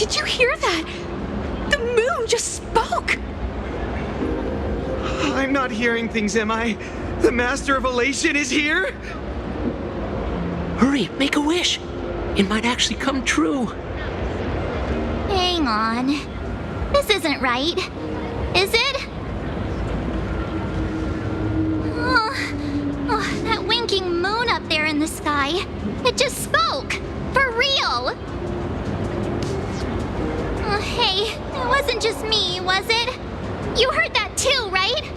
Did you hear that? The moon just spoke! I'm not hearing things, am I? The Master of Elation is here? Hurry, make a wish. It might actually come true. Hang on. This isn't right. Is it? Oh, that winking moon up there in the sky. It just spoke. For real. Oh, hey, it wasn't just me, was it? You heard that too, right?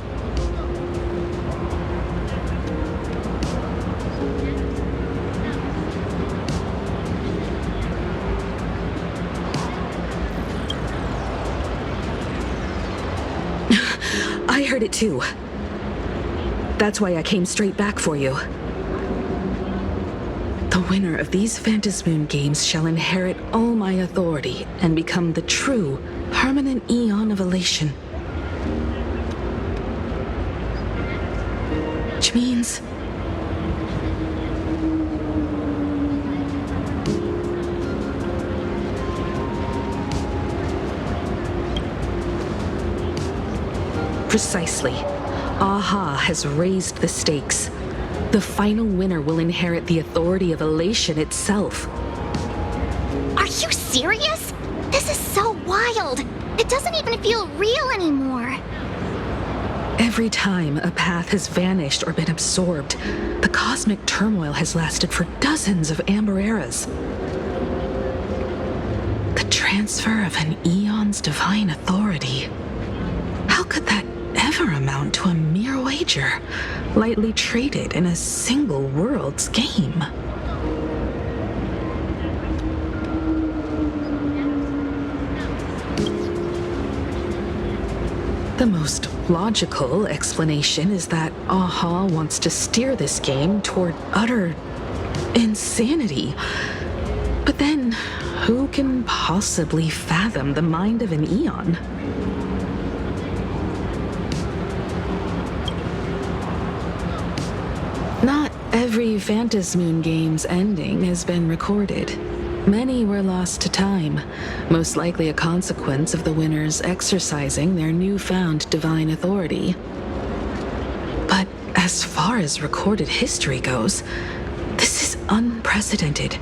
I heard it too. That's why I came straight back for you. The winner of these Phantasmoon games shall inherit all my authority and become the true, permanent Eon of Elation. Which means... Precisely. Aha has raised the stakes. The final winner will inherit the authority of Elation itself. Are you serious? This is so wild. It doesn't even feel real anymore. Every time a path has vanished or been absorbed, the cosmic turmoil has lasted for dozens of amber eras. The transfer of an eon's divine authority. How could that ever amount to a mere wager, lightly traded in a single world's game? The most logical explanation is that Aha wants to steer this game toward utter insanity. But then, who can possibly fathom the mind of an Eon? Not every Phantasmoon game's ending has been recorded. Many were lost to time, most likely a consequence of the winners exercising their newfound divine authority. But as far as recorded history goes, this is unprecedented.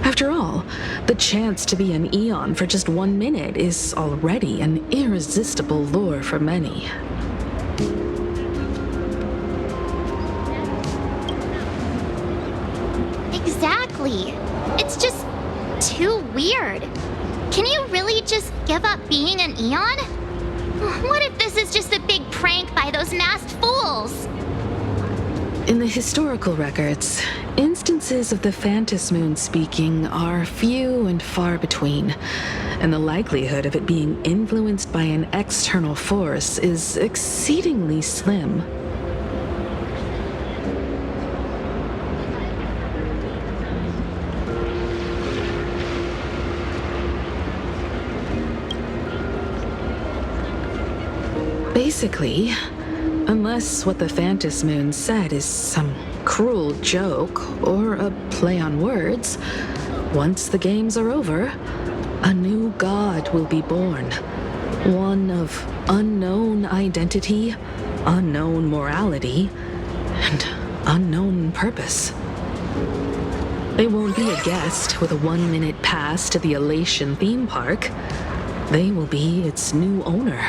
After all, the chance to be an Eon for just 1 minute is already an irresistible lure for many. Exactly. It's just too weird. Can you really just give up being an Eon? What if this is just a big prank by those masked fools? In the historical records, instances of the Phantasmoon speaking are few and far between, and the likelihood of it being influenced by an external force is exceedingly slim. Basically, unless what the Phantasmoon said is some cruel joke or a play on words, once the games are over, a new god will be born. One of unknown identity, unknown morality, and unknown purpose. They won't be a guest with a 1-minute pass to the Elation theme park. They will be its new owner.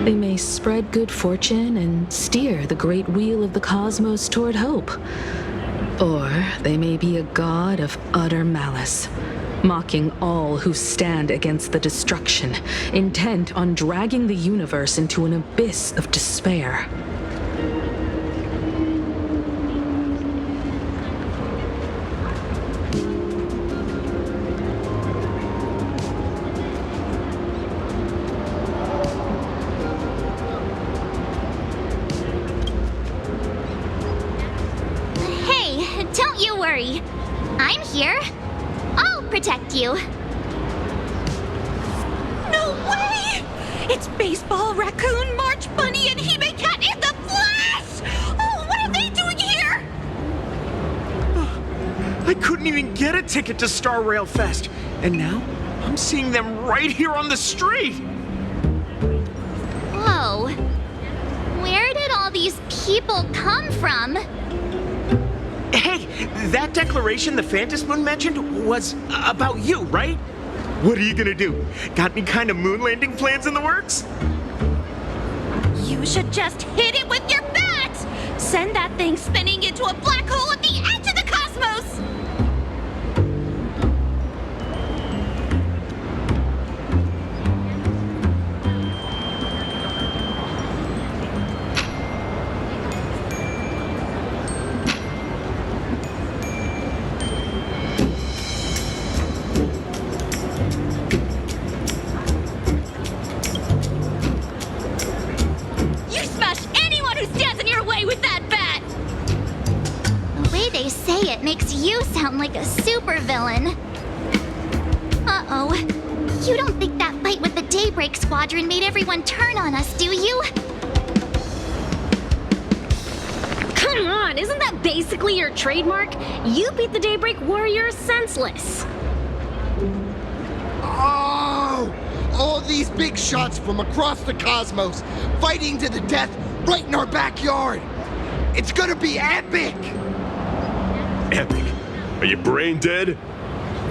They may spread good fortune and steer the great wheel of the cosmos toward hope. Or they may be a god of utter malice, mocking all who stand against the destruction, intent on dragging the universe into an abyss of despair. Don't you worry. I'm here. I'll protect you. No way! It's Baseball, Raccoon, March Bunny, and Hime Cat in the flesh! Oh, what are they doing here? I couldn't even get a ticket to Star Rail Fest, and now I'm seeing them right here on the street. Whoa. Where did all these people come from? Hey, that declaration the Phantom Moon mentioned was about you, right? What are you gonna do? Got any kind of moon landing plans in the works? You should just hit it with your bat! Send that thing spinning into a black hole at the edge of the cosmos! You smash anyone who stands in your way with that bat! The way they say it makes you sound like a supervillain. Uh-oh. You don't think that fight with the Daybreak Squadron made everyone turn on us, do you? Come on, isn't that basically your trademark? You beat the Daybreak Warriors senseless. Oh! All these big shots from across the cosmos, fighting to the death right in our backyard. It's gonna be epic! Epic. Are you brain dead?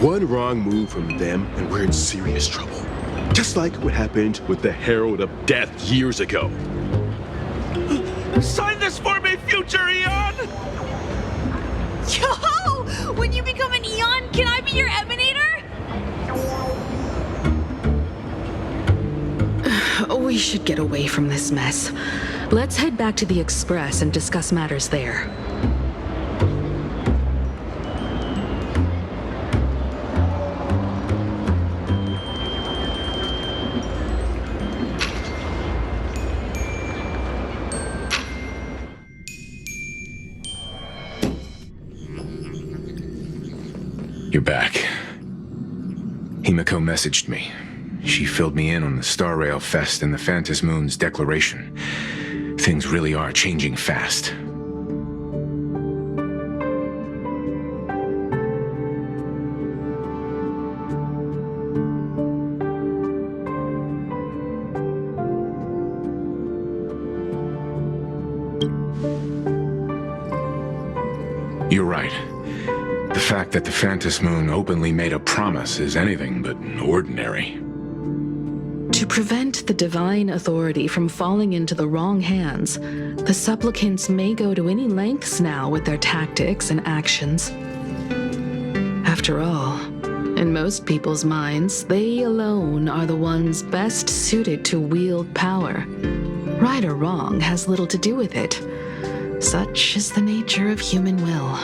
One wrong move from them and we're in serious trouble. Just like what happened with the Herald of Death years ago. Sign this for me, future Eon! Yo! When you become an Eon, can I be your Emanator? We should get away from this mess. Let's head back to the Express and discuss matters there. You're back. Himiko messaged me. She filled me in on the Star Rail Fest and the Phantom Moon's declaration. Things really are changing fast. You're right. The fact that the Phantom Moon openly made a promise is anything but ordinary. To prevent the divine authority from falling into the wrong hands, the supplicants may go to any lengths now with their tactics and actions. After all, in most people's minds, they alone are the ones best suited to wield power. Right or wrong has little to do with it. Such is the nature of human will.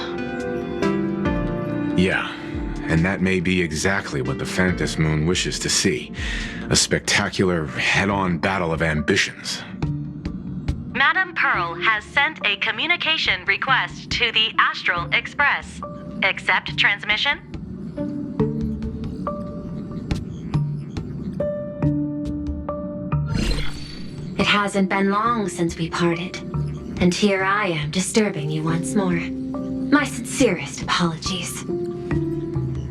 Yeah, and that may be exactly what the Phantom Moon wishes to see. A spectacular, head-on battle of ambitions. Madam Pearl has sent a communication request to the Astral Express. Accept transmission? It hasn't been long since we parted, and here I am disturbing you once more. My sincerest apologies.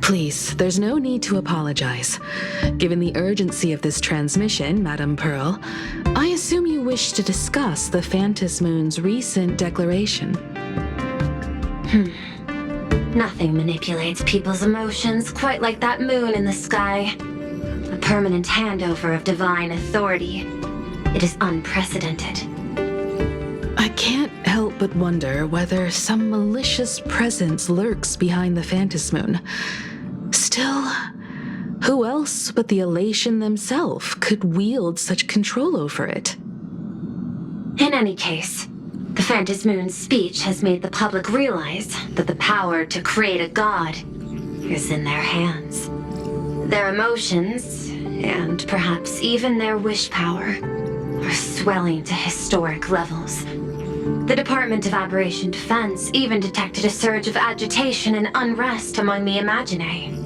Please, there's no need to apologize. Given the urgency of this transmission, Madam Pearl, I assume you wish to discuss the Phantom Moon's recent declaration. Nothing manipulates people's emotions quite like that moon in the sky. A permanent handover of divine authority. It is unprecedented. I can't help but wonder whether some malicious presence lurks behind the Phantom Moon. Still, who else but the Elation themselves could wield such control over it? In any case, the Phantom Moon's speech has made the public realize that the power to create a god is in their hands. Their emotions, and perhaps even their wish power, are swelling to historic levels. The Department of Aberration Defense even detected a surge of agitation and unrest among the Imaginae.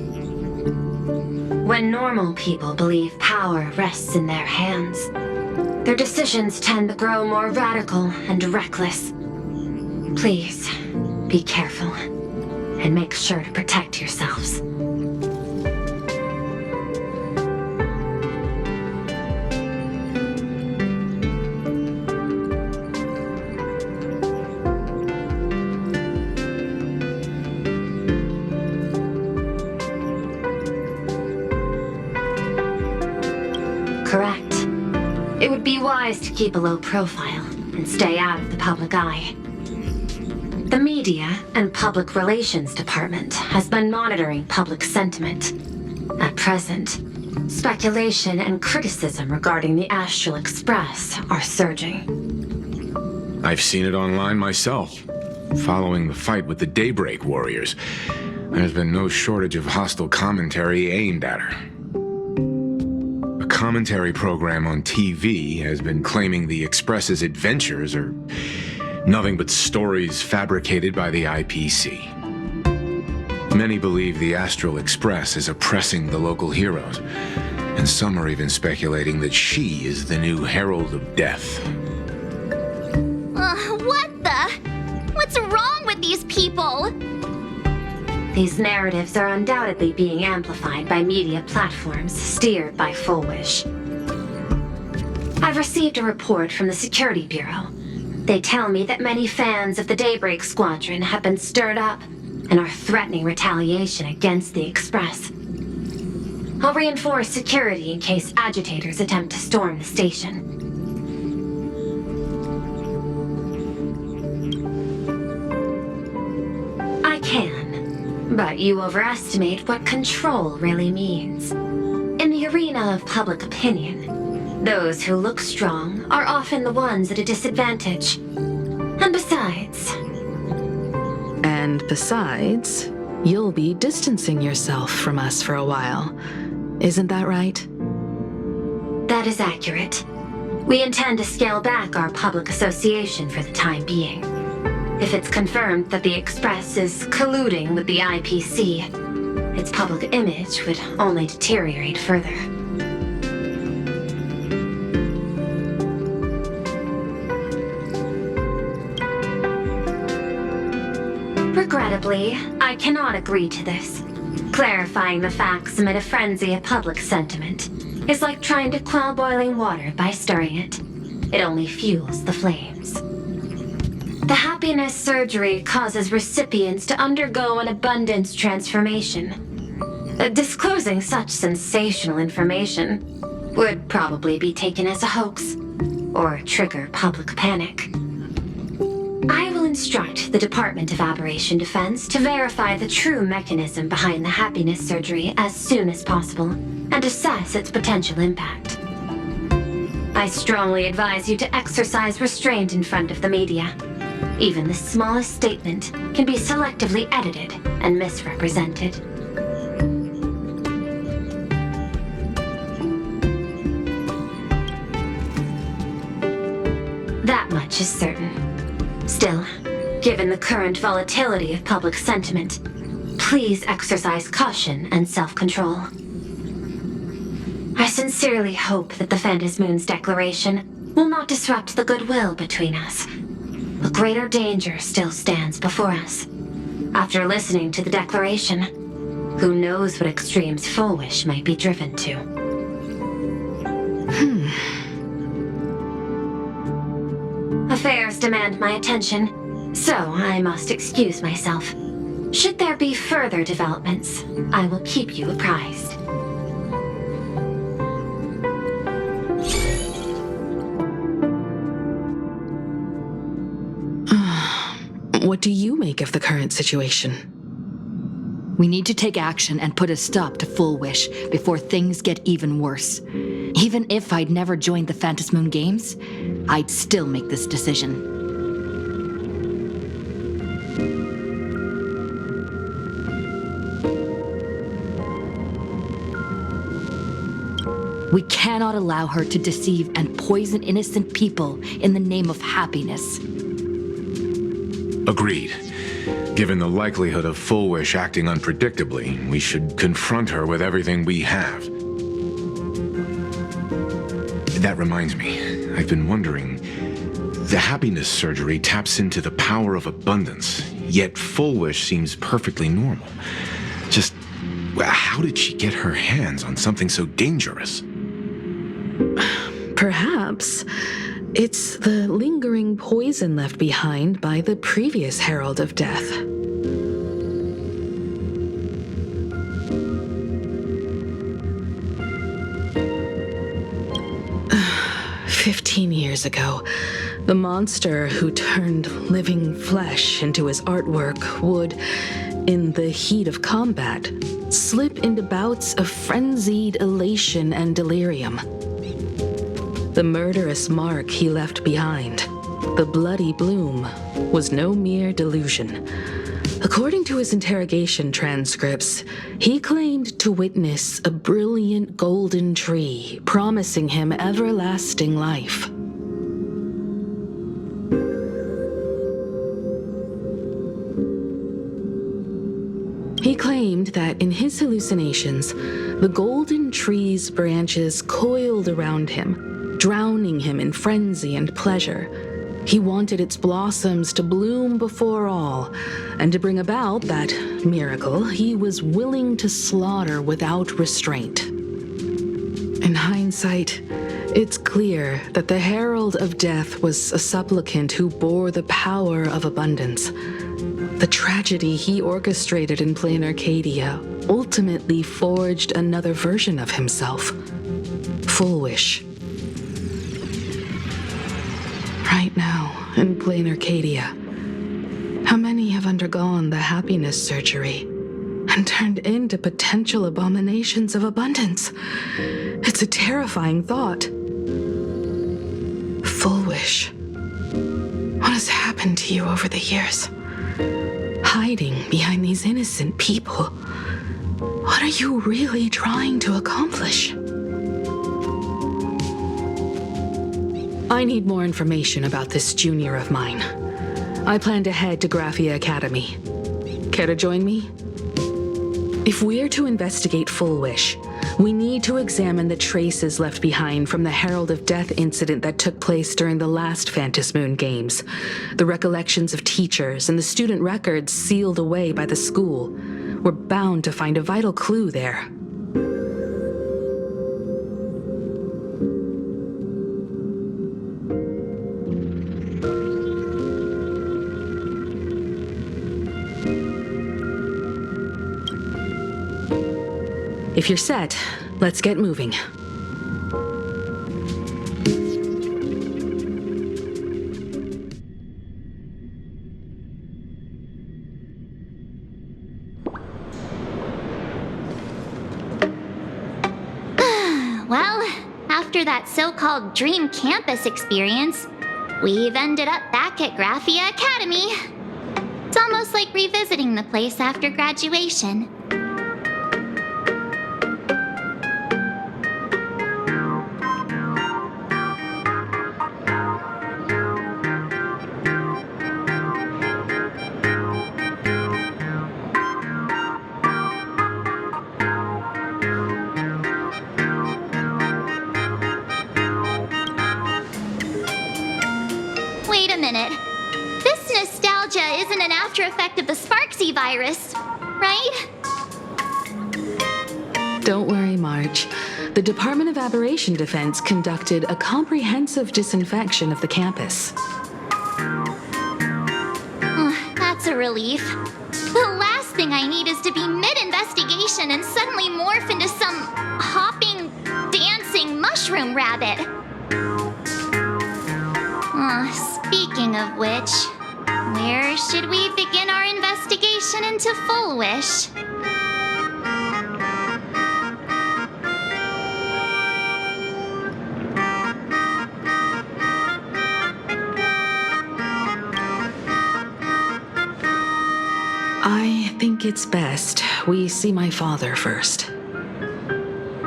When normal people believe power rests in their hands, their decisions tend to grow more radical and reckless. Please, be careful. and make sure to protect yourselves. Correct. It would be wise to keep a low profile and stay out of the public eye. The Media and Public Relations Department has been monitoring public sentiment. At present, speculation and criticism regarding the Astral Express are surging. I've seen it online myself. Following the fight with the Daybreak Warriors, there's been no shortage of hostile commentary aimed at her. A commentary program on TV has been claiming the Express's adventures are nothing but stories fabricated by the IPC. Many believe the Astral Express is oppressing the local heroes, and some are even speculating that she is the new Herald of Death. What the? What's wrong with these people? These narratives are undoubtedly being amplified by media platforms steered by Full Wish. I've received a report from the Security Bureau. They tell me that many fans of the Daybreak Squadron have been stirred up and are threatening retaliation against the Express. I'll reinforce security in case agitators attempt to storm the station. I can, but you overestimate what control really means. In the arena of public opinion, those who look strong are often the ones at a disadvantage. And besides, you'll be distancing yourself from us for a while. Isn't that right? That is accurate. We intend to scale back our public association for the time being. If it's confirmed that the Express is colluding with the IPC, its public image would only deteriorate further. Regrettably, I cannot agree to this. Clarifying the facts amid a frenzy of public sentiment is like trying to quell boiling water by stirring it. It only fuels the flames. The happiness surgery causes recipients to undergo an abundance transformation. Disclosing such sensational information would probably be taken as a hoax or trigger public panic. I will instruct the Department of Aberration Defense to verify the true mechanism behind the happiness surgery as soon as possible and assess its potential impact. I strongly advise you to exercise restraint in front of the media. Even the smallest statement can be selectively edited and misrepresented. That much is certain. Still, given the current volatility of public sentiment, please exercise caution and self-control. I sincerely hope that the Phantasmoon's declaration will not disrupt the goodwill between us. A greater danger still stands before us. After listening to the declaration, who knows what extremes Full Wish might be driven to. Affairs demand my attention, so I must excuse myself. Should there be further developments, I will keep you apprised. What do you make of the current situation? We need to take action and put a stop to Full Wish before things get even worse. Even if I'd never joined the Phantasmoon Games, I'd still make this decision. We cannot allow her to deceive and poison innocent people in the name of happiness. Agreed. Given the likelihood of Full Wish acting unpredictably, we should confront her with everything we have. That reminds me, I've been wondering, The happiness surgery taps into the power of abundance, yet Full Wish seems perfectly normal. Just, how did she get her hands on something so dangerous? Perhaps it's the lingering poison left behind by the previous Herald of Death. "15 years ago, the monster who turned living flesh into his artwork would, in the heat of combat, slip into bouts of frenzied elation and delirium. The murderous mark he left behind, the bloody bloom, was no mere delusion. According to his interrogation transcripts, he claimed to witness a brilliant golden tree promising him everlasting life. He claimed that in his hallucinations, the golden tree's branches coiled around him, drowning him in frenzy and pleasure. He wanted its blossoms to bloom before all, and to bring about that miracle, he was willing to slaughter without restraint. In hindsight, it's clear that the Herald of Death was a supplicant who bore the power of abundance. The tragedy he orchestrated in Planarcadia ultimately forged another version of himself, Full Wish. Right now, in Planarcadia, how many have undergone the happiness surgery and turned into potential abominations of abundance? It's a terrifying thought. Full Wish. What has happened to you over the years? Hiding behind these innocent people. What are you really trying to accomplish? I need more information about this junior of mine. I plan to head to Graphia Academy. Care to join me? If we're to investigate Full Wish, we need to examine the traces left behind from the Herald of Death incident that took place during the last Phantom Moon Games. The recollections of teachers and the student records sealed away by the school. We're bound to find a vital clue there. If you're set, let's get moving. Well, after that so-called dream campus experience, we've ended up back at Graphia Academy. It's almost like revisiting the place after graduation. Wait a minute. This nostalgia isn't an after effect of the Sparksy virus, right? Don't worry, Marge. The Department of Aberration Defense conducted a comprehensive disinfection of the campus. That's a relief. The last thing I need is to be mid-investigation and suddenly morph into some hopping, dancing mushroom rabbit. Speaking of which, where should we begin our investigation into Full Wish? I think it's best we see my father first.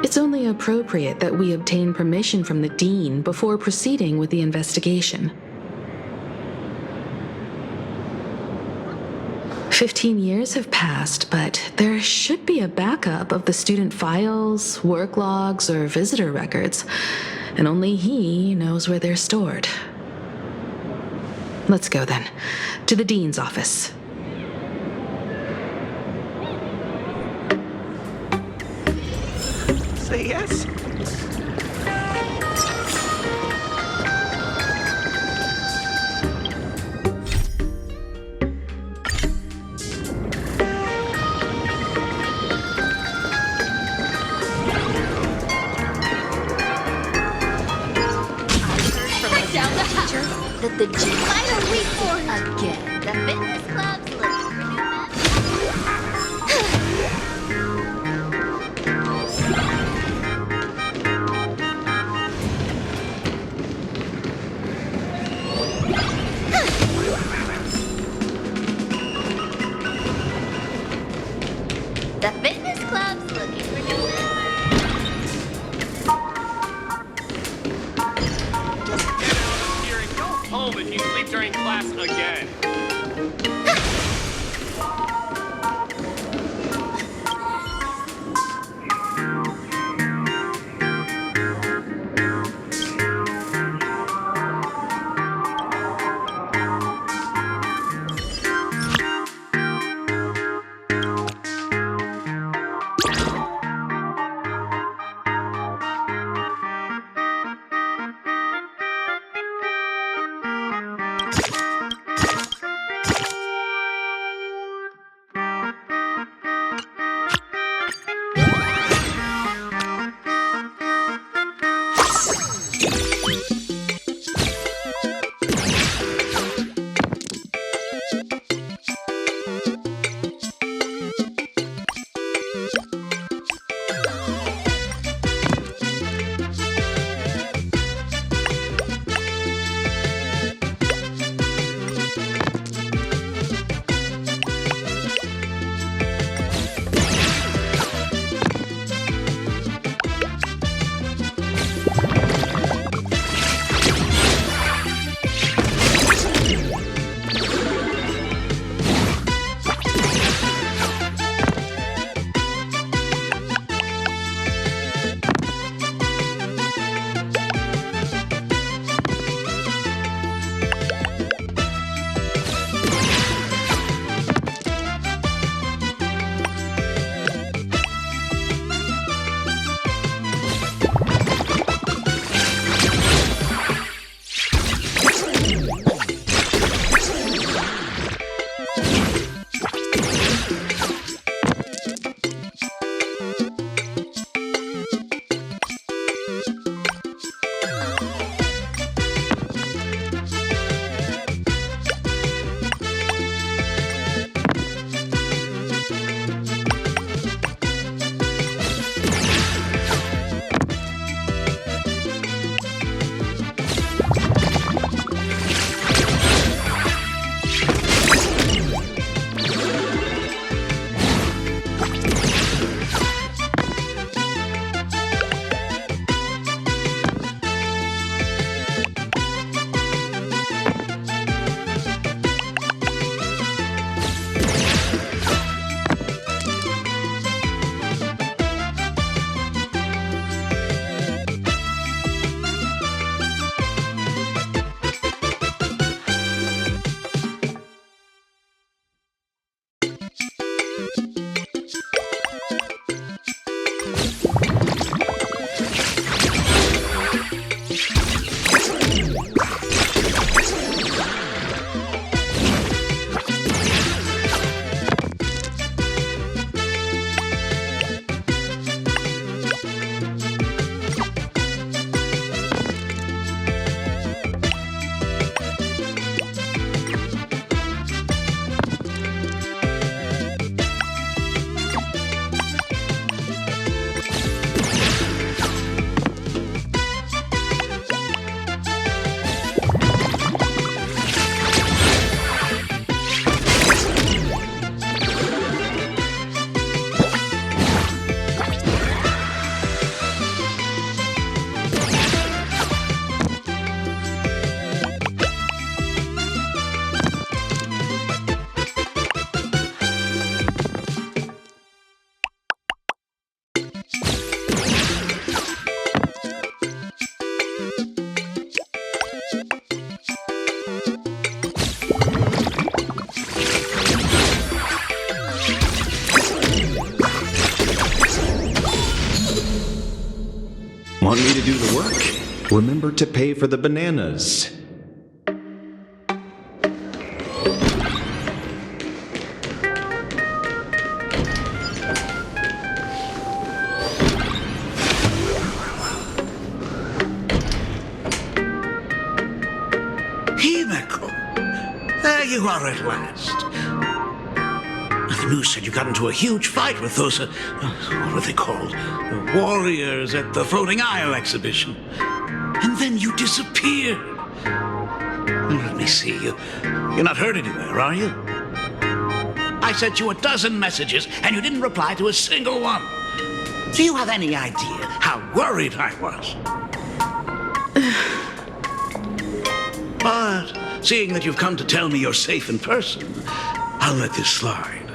It's only appropriate that we obtain permission from the Dean before proceeding with the investigation. 15 years have passed, but there should be a backup of the student files, work logs, or visitor records, and only he knows where they're stored. Let's go then. To the dean's office. Say yes. Down the teacher that the gym final report again. The fitness club's looking for new members. The fitness club's looking for new members. Here and go home if you sleep during class again. Want me to do the work? Remember to pay for the bananas. Himeko! There you are at last. The news said you got into a huge fight with those, what were they called? The warriors at the Floating Isle exhibition. And then you disappeared. Let me see. You're not hurt anywhere, are you? I sent you a dozen messages, and you didn't reply to a single one. Do you have any idea how worried I was? But seeing that you've come to tell me you're safe in person, I'll let this slide.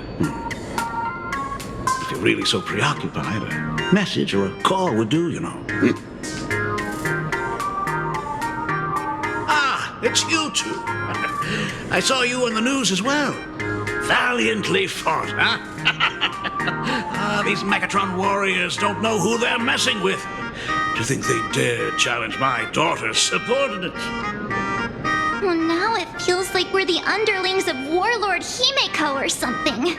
If you're really so preoccupied, a message or a call would do, you know. Ah, it's you two. I saw you on the news as well. Valiantly fought, huh? These Megatron warriors don't know who they're messing with. To think they dare challenge my daughter's subordinates. Well, now it feels like we're the underlings of Warlord Himeko or something.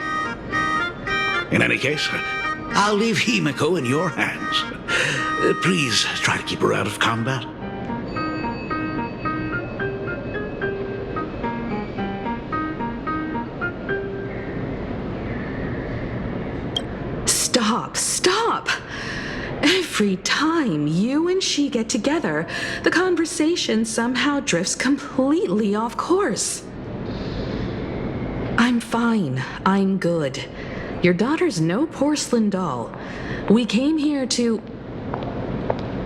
In any case, I'll leave Himeko in your hands. Please try to keep her out of combat. Stop! Every time you and she get together, the conversation somehow drifts completely off course. I'm fine. I'm good. Your daughter's no porcelain doll. We came here to...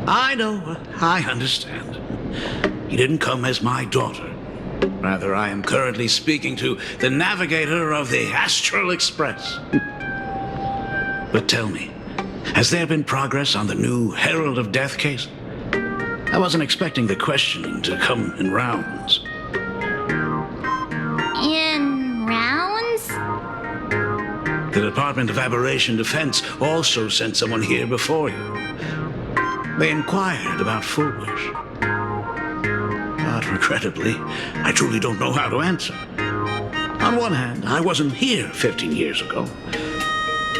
I know. I understand. You didn't come as my daughter. Rather, I am currently speaking to the navigator of the Astral Express. But tell me, has there been progress on the new Herald of Death case? I wasn't expecting the questioning to come in rounds. In rounds? The Department of Aberration Defense also sent someone here before you. They inquired about Full Wish. But regrettably, I truly don't know how to answer. On one hand, I wasn't here 15 years ago.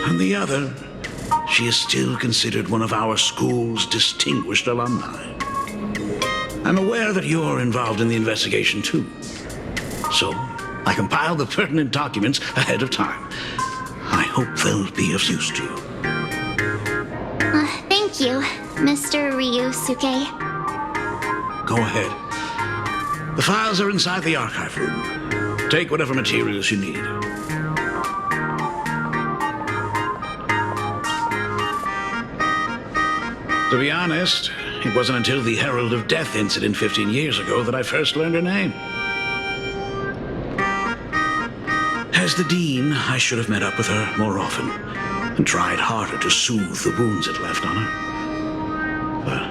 On the other, she is still considered one of our school's distinguished alumni. I'm aware that you're involved in the investigation too. So, I compiled the pertinent documents ahead of time. I hope they'll be of use to you. Thank you, Mr. Ryusuke. Go ahead. The files are inside the archive room. Take whatever materials you need. To be honest, it wasn't until the Herald of Death incident 15 years ago that I first learned her name. As the Dean, I should have met up with her more often and tried harder to soothe the wounds it left on her. But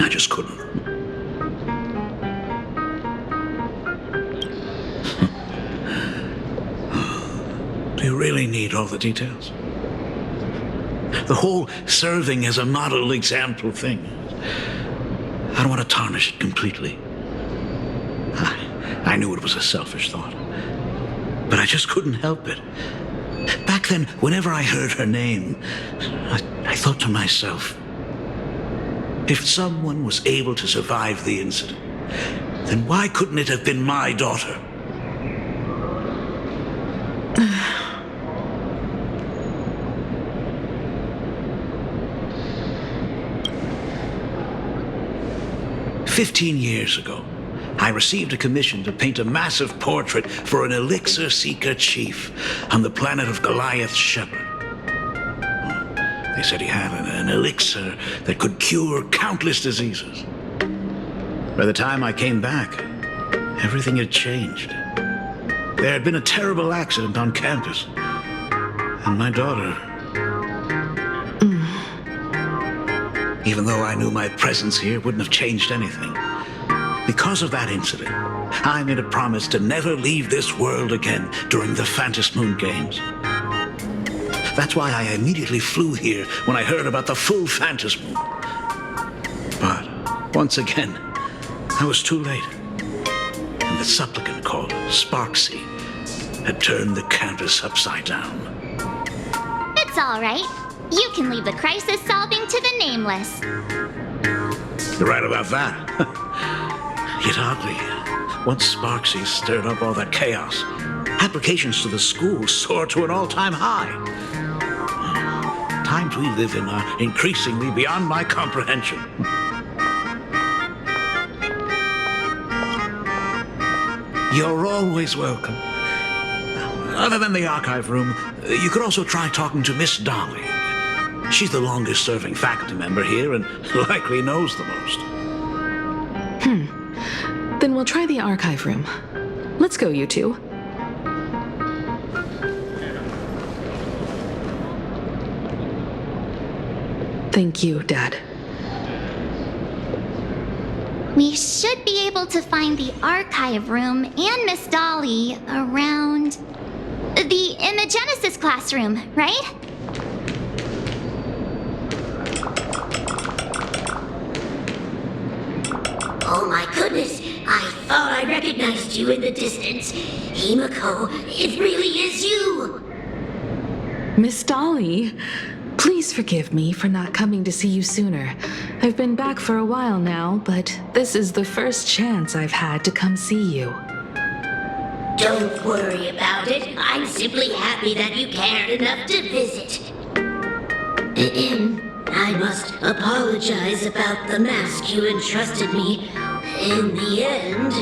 I just couldn't. Do you really need all the details? The whole serving as a model example thing. I don't want to tarnish it completely. I knew it was a selfish thought, but I just couldn't help it. Back then, whenever I heard her name, I thought to myself, if someone was able to survive the incident, then why couldn't it have been my daughter? 15 years ago, I received a commission to paint a massive portrait for an elixir seeker chief on the planet of Goliath's Shepherd. They said he had an elixir that could cure countless diseases. By the time I came back, everything had changed. There had been a terrible accident on campus, and my daughter... Even though I knew my presence here wouldn't have changed anything. Because of that incident, I made a promise to never leave this world again during the Phantom Moon Games. That's why I immediately flew here when I heard about the full Phantasmoon. But, once again, I was too late. And the supplicant called Sparksy had turned the campus upside down. It's all right. You can leave the crisis solving to the nameless. You're right about that. Yet oddly, once Sparksy stirred up all that chaos, applications to the school soared to an all-time high. Times we live in are increasingly beyond my comprehension. You're always welcome. Other than the archive room, you could also try talking to Miss Dolly. She's the longest-serving faculty member here and likely knows the most. Then we'll try the archive room. Let's go, you two. Thank you, Dad. We should be able to find the archive room and Miss Dolly around the Imagenesis classroom, right? Oh my goodness, I thought I recognized you in the distance. Himiko, it really is you! Miss Dolly, please forgive me for not coming to see you sooner. I've been back for a while now, but this is the first chance I've had to come see you. Don't worry about it. I'm simply happy that you cared enough to visit. I must apologize about the mask you entrusted me. In the end...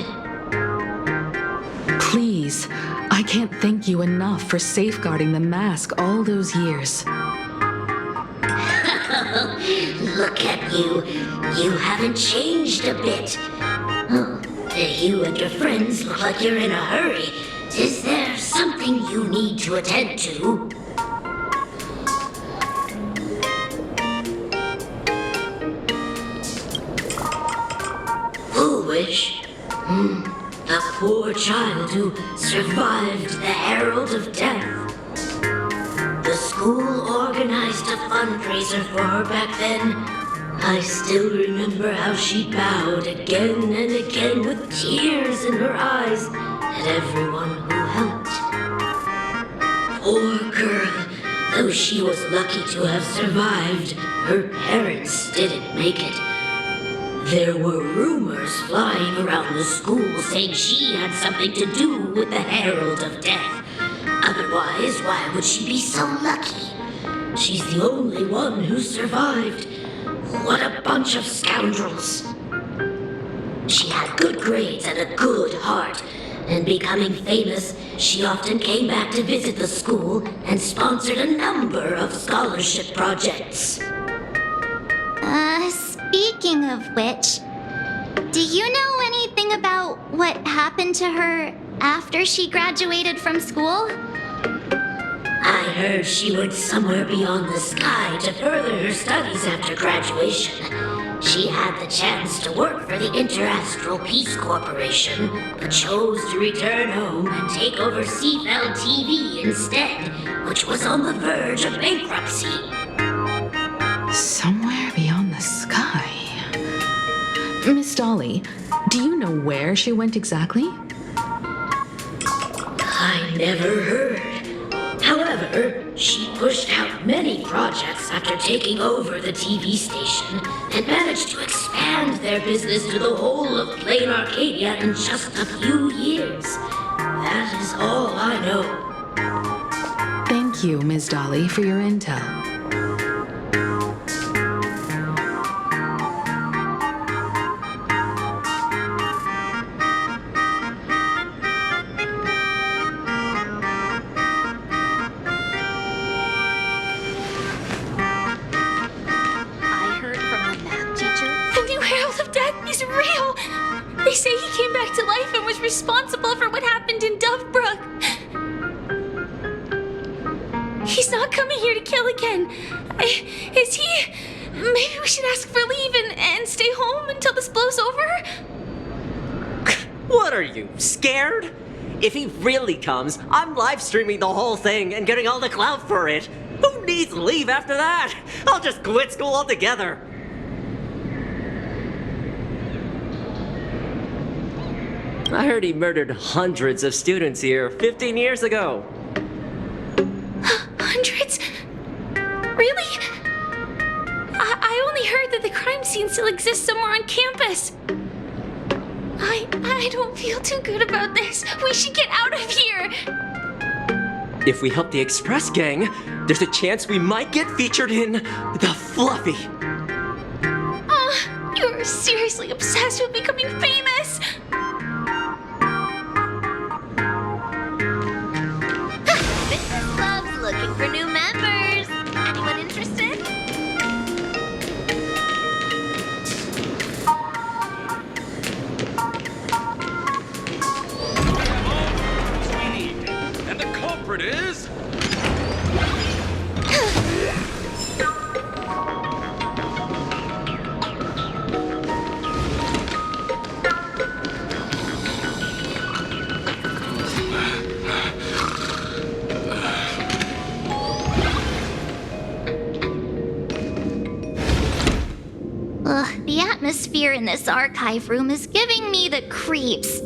Please, I can't thank you enough for safeguarding the mask all those years. Look at you. You haven't changed a bit. You and your friends look like you're in a hurry. Is there something you need to attend to? Foolish? The poor child who survived the Herald of Death. The school organized a fundraiser for her back then. I still remember how she bowed again and again with tears in her eyes at everyone who helped. Poor girl, though she was lucky to have survived, her parents didn't make it. There were rumors flying around the school saying she had something to do with the Herald of Death. Otherwise, why would she be so lucky? She's the only one who survived. What a bunch of scoundrels. She had good grades and a good heart, and becoming famous, she often came back to visit the school and sponsored a number of scholarship projects. Speaking of which, do you know anything about what happened to her after she graduated from school? I heard she went somewhere beyond the sky to further her studies after graduation. She had the chance to work for the Interastral Peace Corporation, but chose to return home and take over Seafeld TV instead, which was on the verge of bankruptcy. Somewhere beyond the sky. Miss Dolly, do you know where she went exactly? I never heard. However, she pushed out many projects after taking over the TV station and managed to expand their business to the whole of Planarcadia in just a few years. That is all I know. Thank you, Ms. Dolly, for your intel. They say he came back to life and was responsible for what happened in Dovebrook. He's not coming here to kill again. Is he? Maybe we should ask for leave and stay home until this blows over? What are you, scared? If he really comes, I'm live streaming the whole thing and getting all the clout for it. Who needs leave after that? I'll just quit school altogether. I heard he murdered hundreds of students here 15 years ago. Hundreds? Really? I only heard that the crime scene still exists somewhere on campus. I don't feel too good about this. We should get out of here. If we help the Express gang, there's a chance we might get featured in The Fluffy. You're seriously obsessed with becoming famous. Fitness Club's looking for new members. Anyone interested? And the culprit is... The atmosphere in this archive room is giving me the creeps.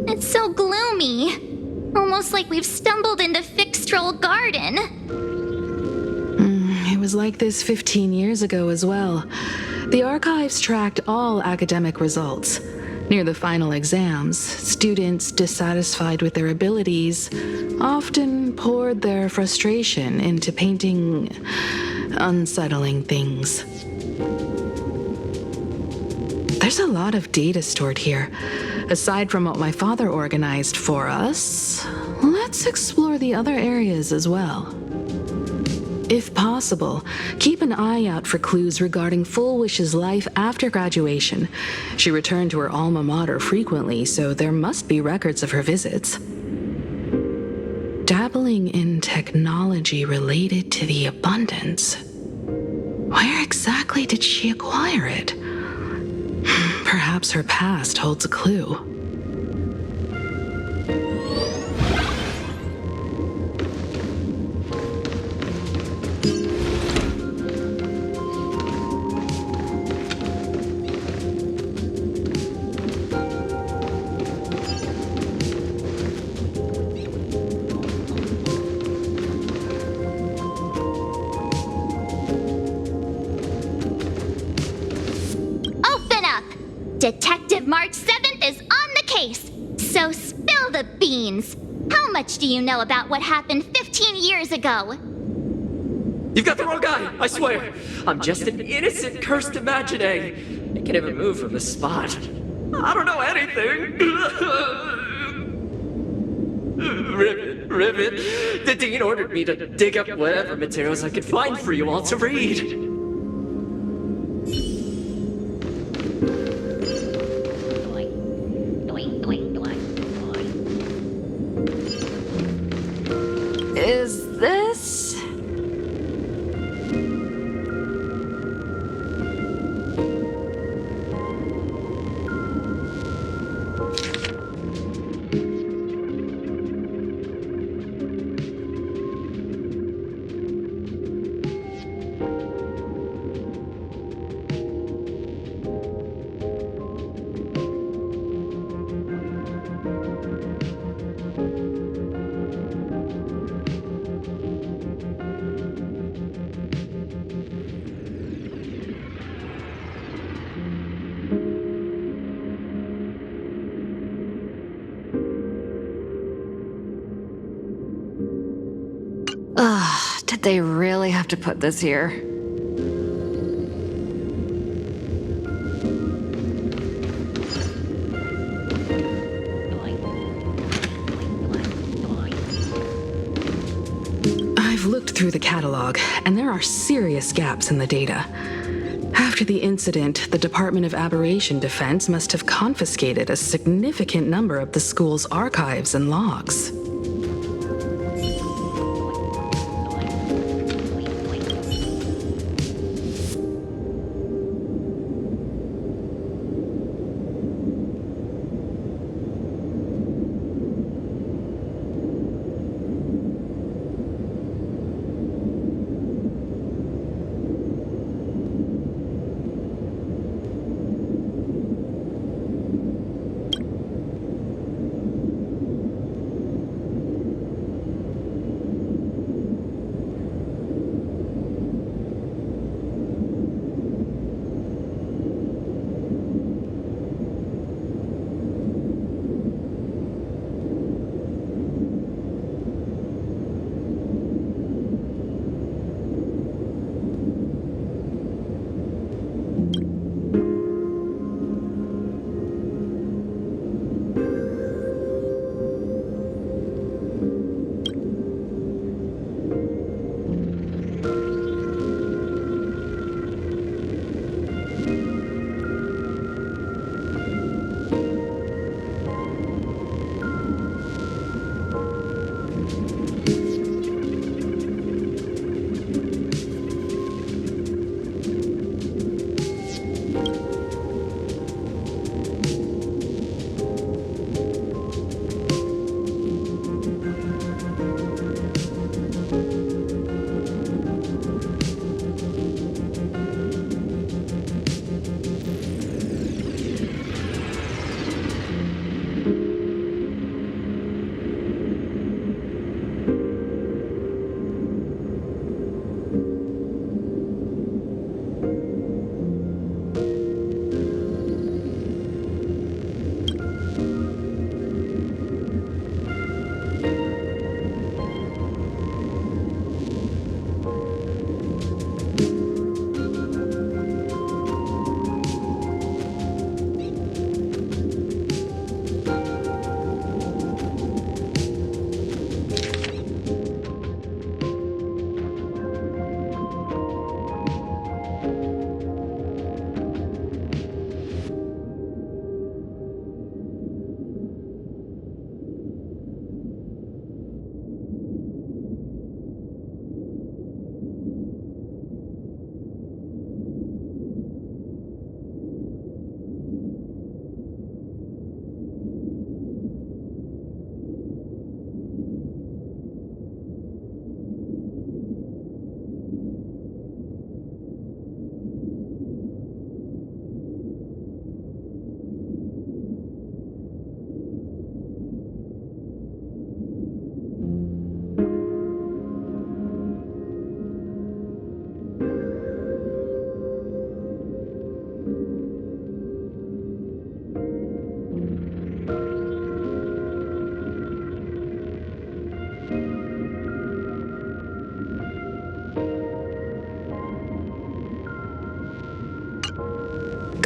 It's so gloomy. Almost like we've stumbled into Fixtroll Garden. It was like this 15 years ago as well. The archives tracked all academic results. Near the final exams, students dissatisfied with their abilities often poured their frustration into painting unsettling things. There's a lot of data stored here. Aside from what my father organized for us, let's explore the other areas as well. If possible, keep an eye out for clues regarding Full Wish's life after graduation. She returned to her alma mater frequently, so there must be records of her visits. Dabbling in technology related to the abundance. Where exactly did she acquire it? Perhaps her past holds a clue. Detective March 7th is on the case, so spill the beans. How much do you know about what happened 15 years ago? You've got the wrong guy, I swear. I'm just an innocent, cursed imaginary. I can't even move from the spot. I don't know anything. Rivet. The dean ordered me to dig up whatever materials I could find for you all to read. Is this... Ugh, did they really have to put this here? I've looked through the catalog, and there are serious gaps in the data. After the incident, the Department of Aberration Defense must have confiscated a significant number of the school's archives and logs.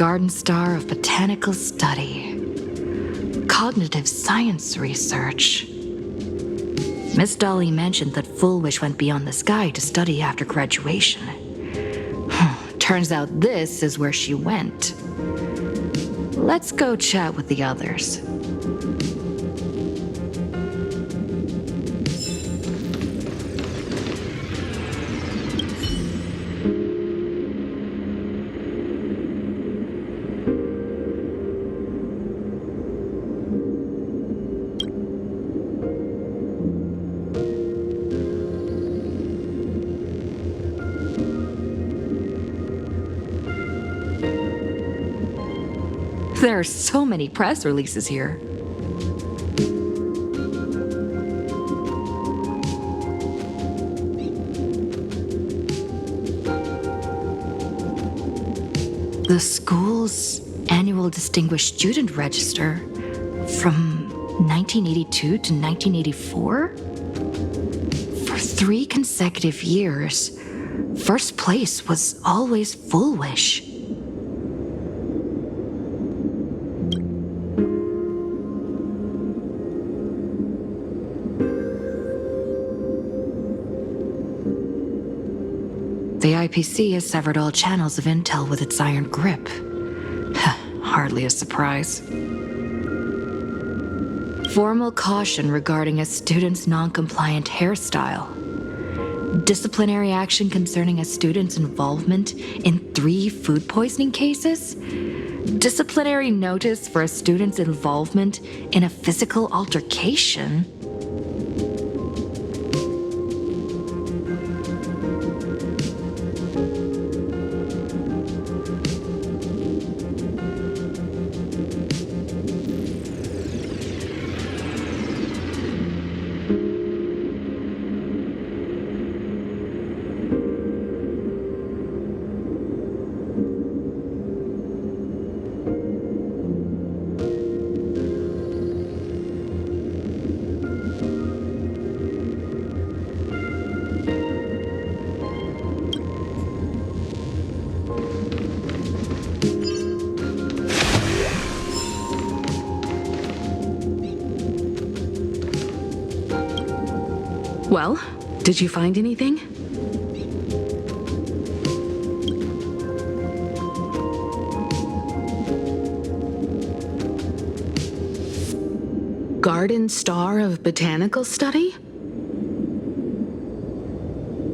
Garden Star of Botanical Study. Cognitive Science Research. Miss Dolly mentioned that Full Wish went beyond the sky to study after graduation. Turns out this is where she went. Let's go chat with the others. There are so many press releases here. The school's annual Distinguished Student Register from 1982 to 1984? For 3 consecutive years, first place was always Full Wish. The IPC has severed all channels of intel with its iron grip. Hardly a surprise. Formal caution regarding a student's non-compliant hairstyle. Disciplinary action concerning a student's involvement in 3 food poisoning cases. Disciplinary notice for a student's involvement in a physical altercation. Well, did you find anything? Garden Star of Botanical Study?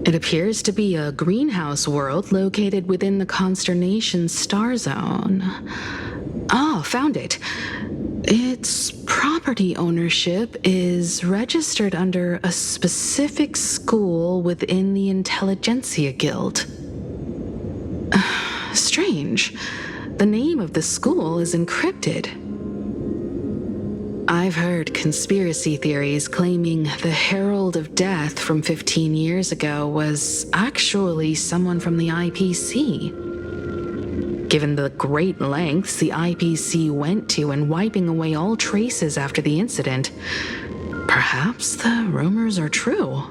It appears to be a greenhouse world located within the Consternation Star Zone. Oh, found it. Its property ownership is registered under a specific school within the Intelligentsia Guild. Strange. The name of the school is encrypted. I've heard conspiracy theories claiming the Herald of Death from 15 years ago was actually someone from the IPC. Given the great lengths the IPC went to in wiping away all traces after the incident, perhaps the rumors are true.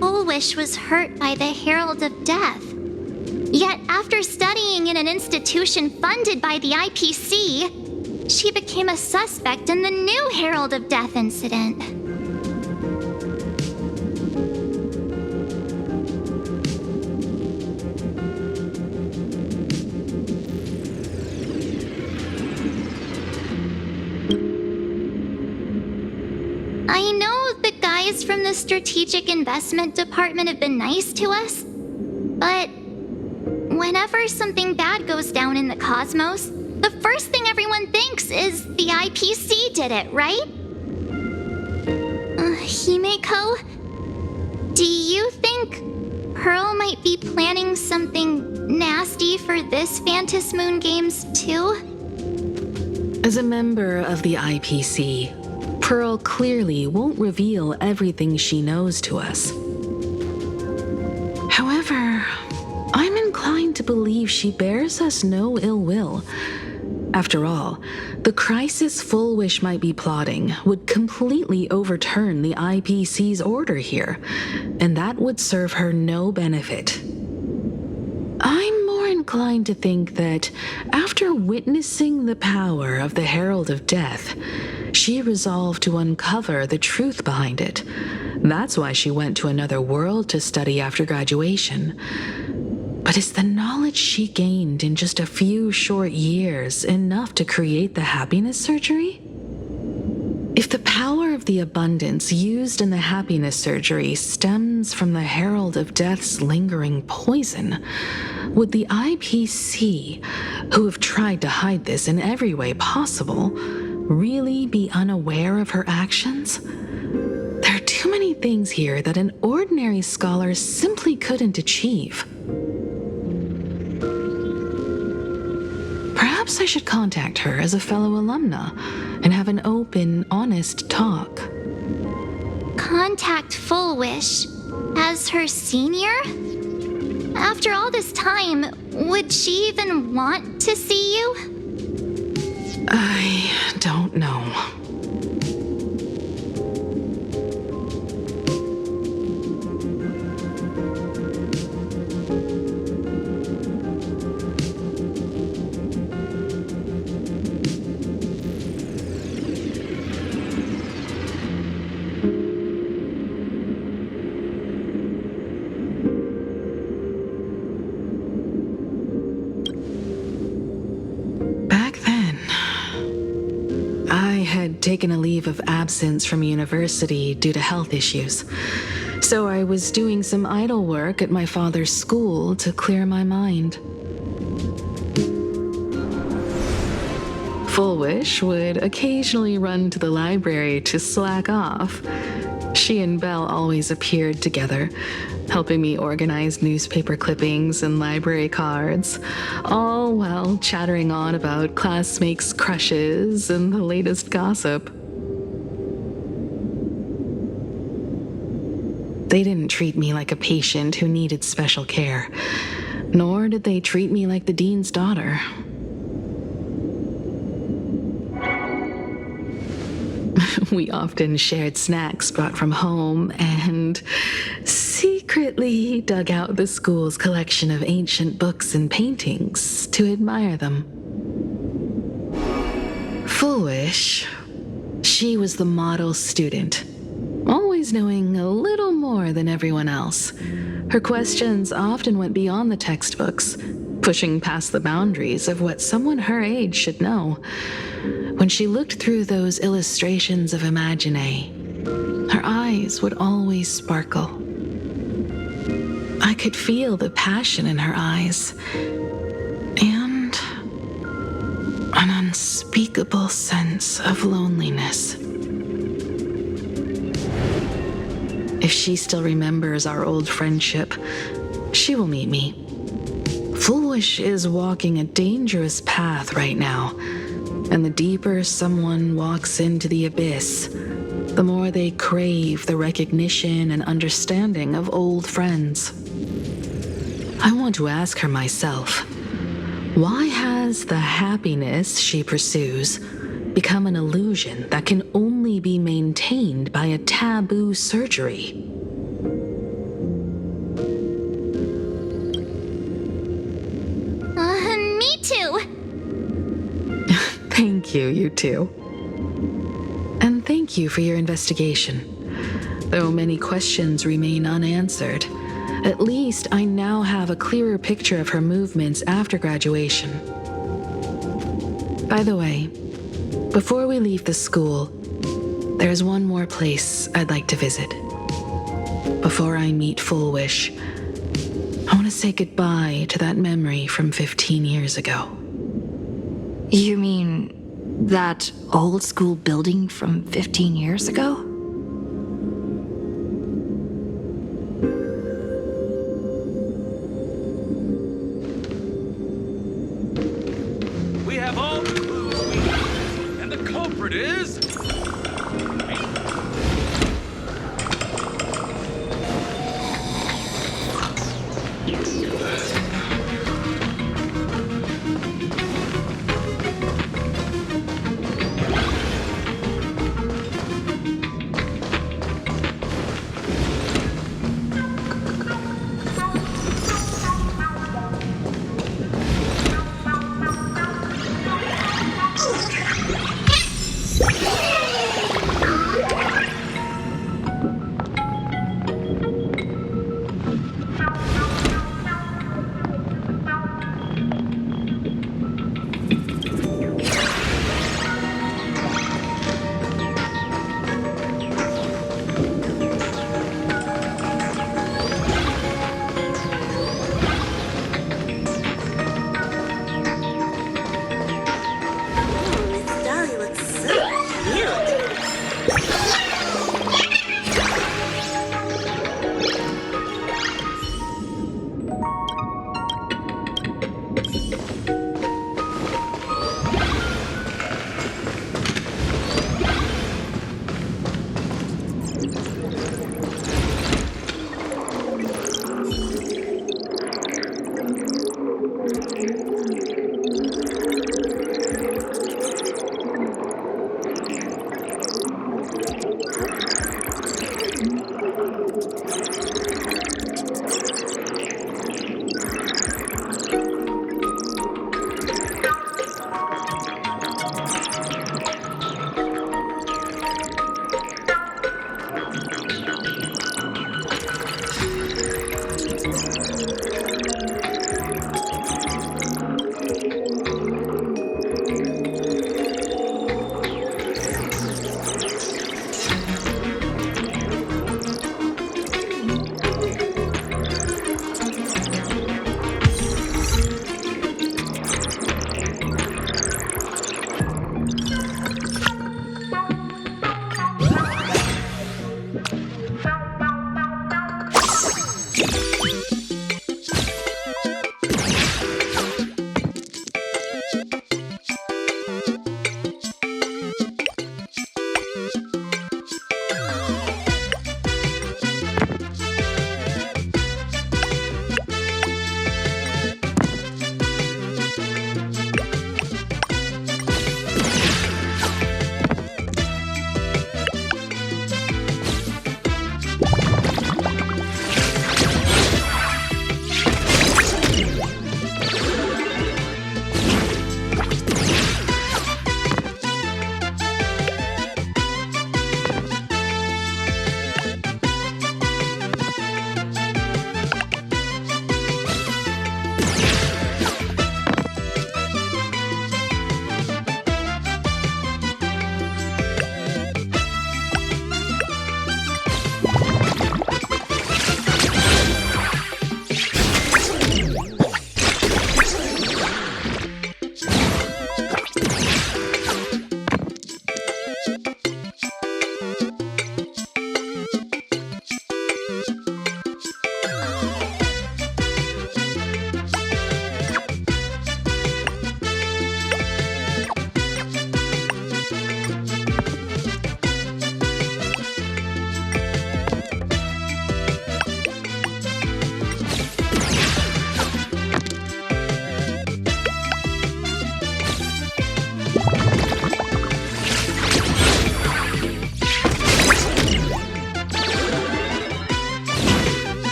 Full Wish was hurt by the Herald of Death. Yet after studying in an institution funded by the IPC, she became a suspect in the new Herald of Death incident. I know the guys from the Strategic Investment Department have been nice to us, but whenever something bad goes down in the cosmos, the first thing everyone thinks is the IPC did it, right? Himeko, do you think Pearl might be planning something nasty for this Phantom Moon Games too? As a member of the IPC, Pearl clearly won't reveal everything she knows to us. However, I'm inclined to believe she bears us no ill will. After all, the crisis Full Wish might be plotting would completely overturn the IPC's order here, and that would serve her no benefit. I'm more inclined to think that after witnessing the power of the Herald of Death, she resolved to uncover the truth behind it. That's why she went to another world to study after graduation. But is the knowledge she gained in just a few short years enough to create the happiness surgery? If the power of the abundance used in the happiness surgery stems from the Herald of Death's lingering poison, would the IPC, who have tried to hide this in every way possible, really be unaware of her actions? There are too many things here that an ordinary scholar simply couldn't achieve. Perhaps I should contact her as a fellow alumna and have an open, honest talk. Contact Full Wish as her senior? After all this time, would she even want to see you? I don't know. Taken a leave of absence from university due to health issues. So I was doing some idle work at my father's school to clear my mind. Full Wish would occasionally run to the library to slack off. She and Belle always appeared together, helping me organize newspaper clippings and library cards, all while chattering on about classmates' crushes and the latest gossip. They didn't treat me like a patient who needed special care, nor did they treat me like the dean's daughter. We often shared snacks brought from home and secretly dug out the school's collection of ancient books and paintings to admire them. Full Wish, she was the model student, always knowing a little more than everyone else. Her questions often went beyond the textbooks, pushing past the boundaries of what someone her age should know. When she looked through those illustrations of Imagine, her eyes would always sparkle. I could feel the passion in her eyes, and an unspeakable sense of loneliness. If she still remembers our old friendship, she will meet me. Full Wish is walking a dangerous path right now. And the deeper someone walks into the abyss, the more they crave the recognition and understanding of old friends. I want to ask her myself, why has the happiness she pursues become an illusion that can only be maintained by a taboo surgery? Me too. Thank you, you two. And thank you for your investigation. Though many questions remain unanswered, at least I now have a clearer picture of her movements after graduation. By the way, before we leave the school, there's one more place I'd like to visit. Before I meet Full Wish, I want to say goodbye to that memory from 15 years ago. You mean that old school building from 15 years ago? We have all the clues we need, and the culprit is...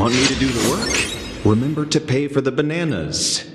Want me to do the work? Remember to pay for the bananas.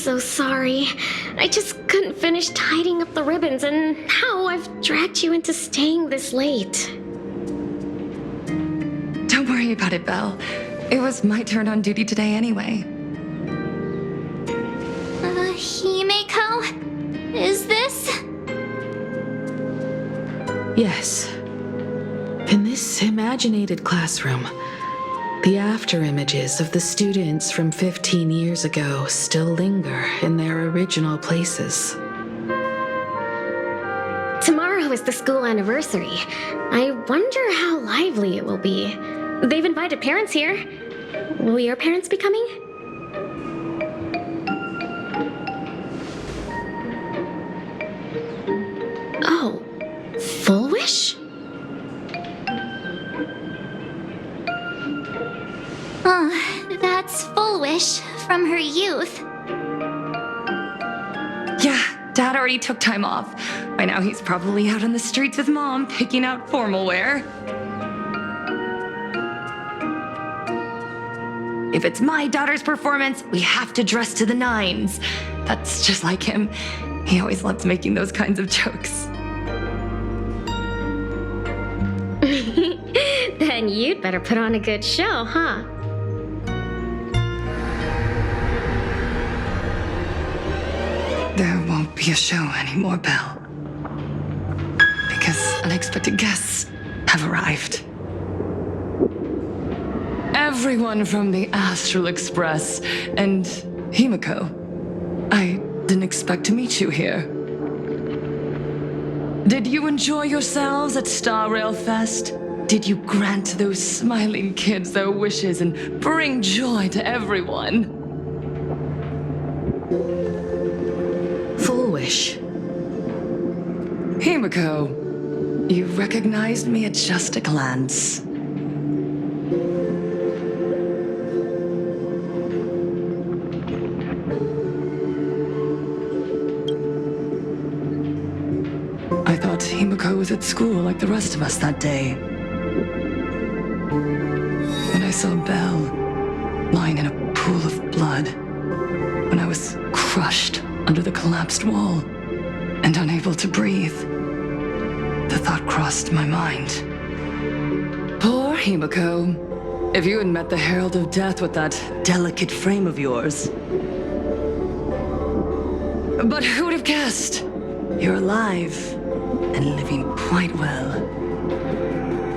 so sorry. I just couldn't finish tidying up the ribbons, and now I've dragged you into staying this late. Don't worry about it, Belle. It was my turn on duty today anyway. Himeko? Is this? Yes. In this imaginated classroom, the after images of the students from 15 years ago still linger in their original places. Tomorrow is the school anniversary. I wonder how lively it will be. They've invited parents here. Will your parents be coming? Oh, Full Wish? That's Full Wish from her youth. Yeah, Dad already took time off. By now he's probably out on the streets with Mom, picking out formal wear. If it's my daughter's performance, we have to dress to the nines. That's just like him. He always loves making those kinds of jokes. Then you'd better put on a good show, huh? There won't be a show anymore, Belle. Because unexpected guests have arrived. Everyone from the Astral Express and Himeko. I didn't expect to meet you here. Did you enjoy yourselves at Star Rail Fest? Did you grant those smiling kids their wishes and bring joy to everyone? Full Wish. Himeko, you recognized me at just a glance. I thought Himeko was at school like the rest of us that day. When I saw Belle lying in a pool of blood, when I was crushed under the collapsed wall and unable to breathe, the thought crossed my mind. Poor Himeko. If you had met the Herald of Death with that delicate frame of yours. But who would have guessed? You're alive and living quite well.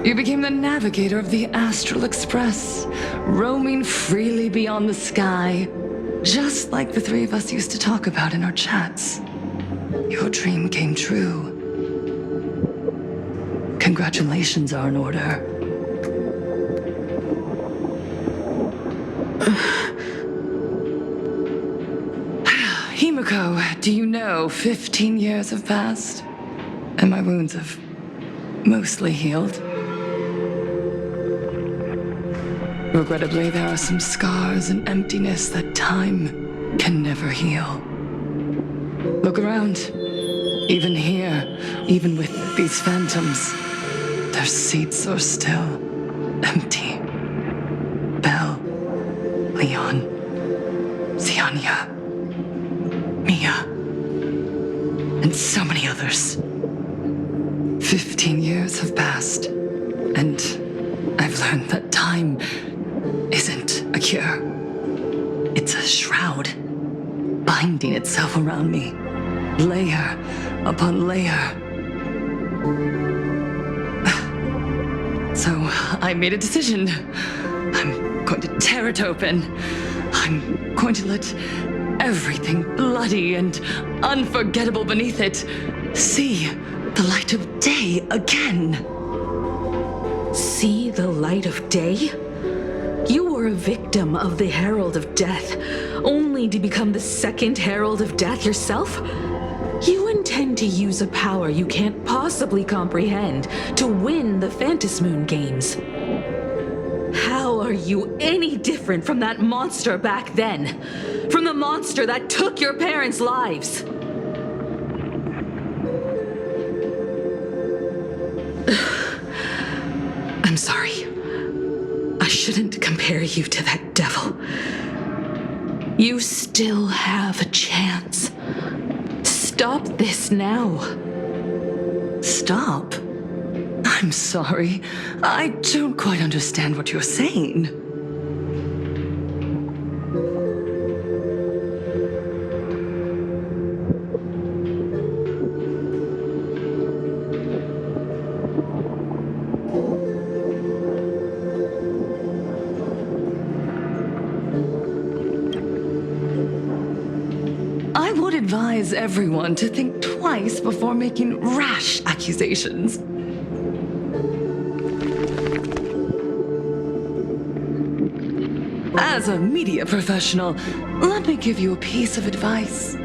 You became the navigator of the Astral Express, roaming freely beyond the sky, just like the three of us used to talk about in our chats. Your dream came true. Congratulations are in order. Himeko, do you know 15 years have passed? And my wounds have mostly healed. Regrettably, there are some scars and emptiness that time can never heal. Look around. Even here, even with these phantoms, their seats are still empty. Belle, Leon, Ziania, Mia, and so many others. 15 years have passed, and I've learned that time isn't a cure. It's a shroud, binding itself around me, layer upon layer. So I made a decision. I'm going to tear it open. I'm going to let everything bloody and unforgettable beneath it see the light of day again. See the light of day? You were a victim of the Herald of Death, only to become the second Herald of Death yourself? You intend to use a power you can't possibly comprehend to win the Phantasmoon games. How are you any different from that monster back then? From the monster that took your parents' lives? I'm sorry. I shouldn't compare you to that devil. You still have a chance. Stop this now. Stop? I'm sorry. I don't quite understand what you're saying. I would advise everyone to think twice before making rash accusations. As a media professional, let me give you a piece of advice.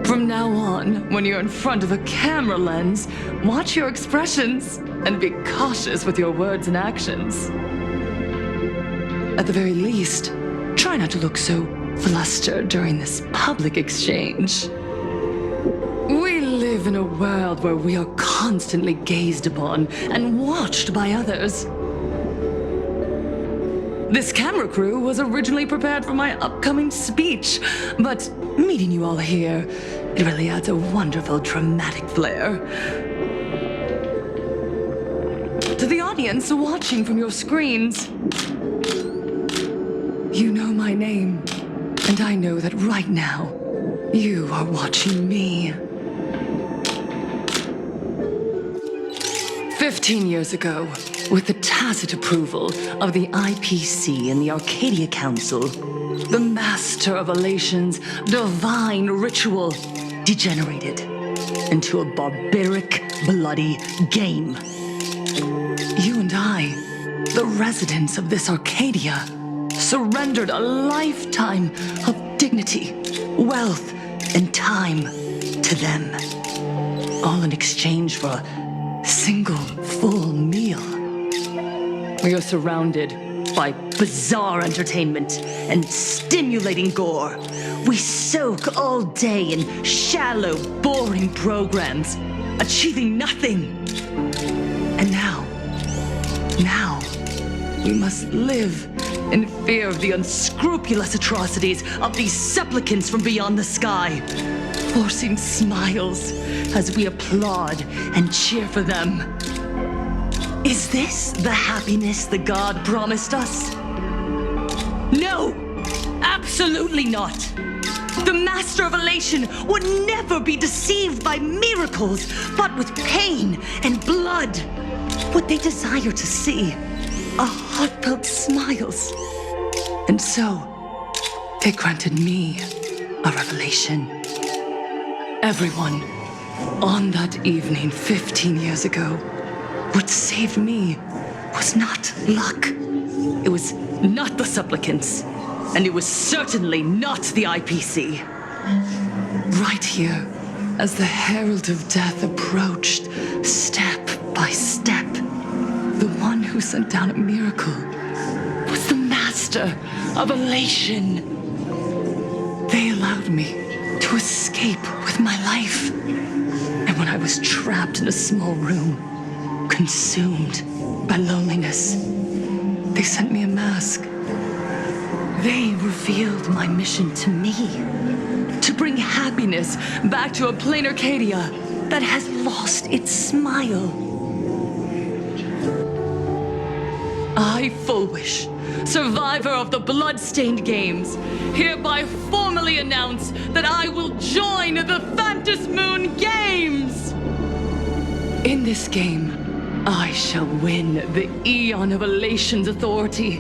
From now on, when you're in front of a camera lens, watch your expressions and be cautious with your words and actions. At the very least, try not to look so flustered during this public exchange. We live in a world where we are constantly gazed upon and watched by others. This camera crew was originally prepared for my upcoming speech, but meeting you all here, it really adds a wonderful dramatic flair. To the audience watching from your screens, you know my name, and I know that right now, you are watching me. 15 years ago, with the tacit approval of the IPC and the Arcadia Council, the Master of Elation's divine ritual degenerated into a barbaric, bloody game. You and I, the residents of this Arcadia, surrendered a lifetime of dignity, wealth, and time to them, all in exchange for a single full meal. We are surrounded by bizarre entertainment and stimulating gore. We soak all day in shallow, boring programs, achieving nothing. And now, we must live in fear of the unscrupulous atrocities of these supplicants from beyond the sky, forcing smiles as we applaud and cheer for them. Is this the happiness the god promised us? No! Absolutely not! The Master of Elation would never be deceived by miracles, but with pain and blood. What they desire to see are heartfelt smiles. And so, they granted me a revelation. Everyone, on that evening 15 years ago, what saved me was not luck. It was not the supplicants, and it was certainly not the IPC. Right here, as the Herald of Death approached, step by step, the one who sent down a miracle was the Master of Elation. They allowed me to escape with my life. And when I was trapped in a small room, consumed by loneliness, they sent me a mask. They revealed my mission to me, to bring happiness back to a Planarcadia that has lost its smile. I, Fullwish, survivor of the Bloodstained Games, hereby formally announce that I will join the Phantasmoon Games! In this game, I shall win the Eon of Elation's authority.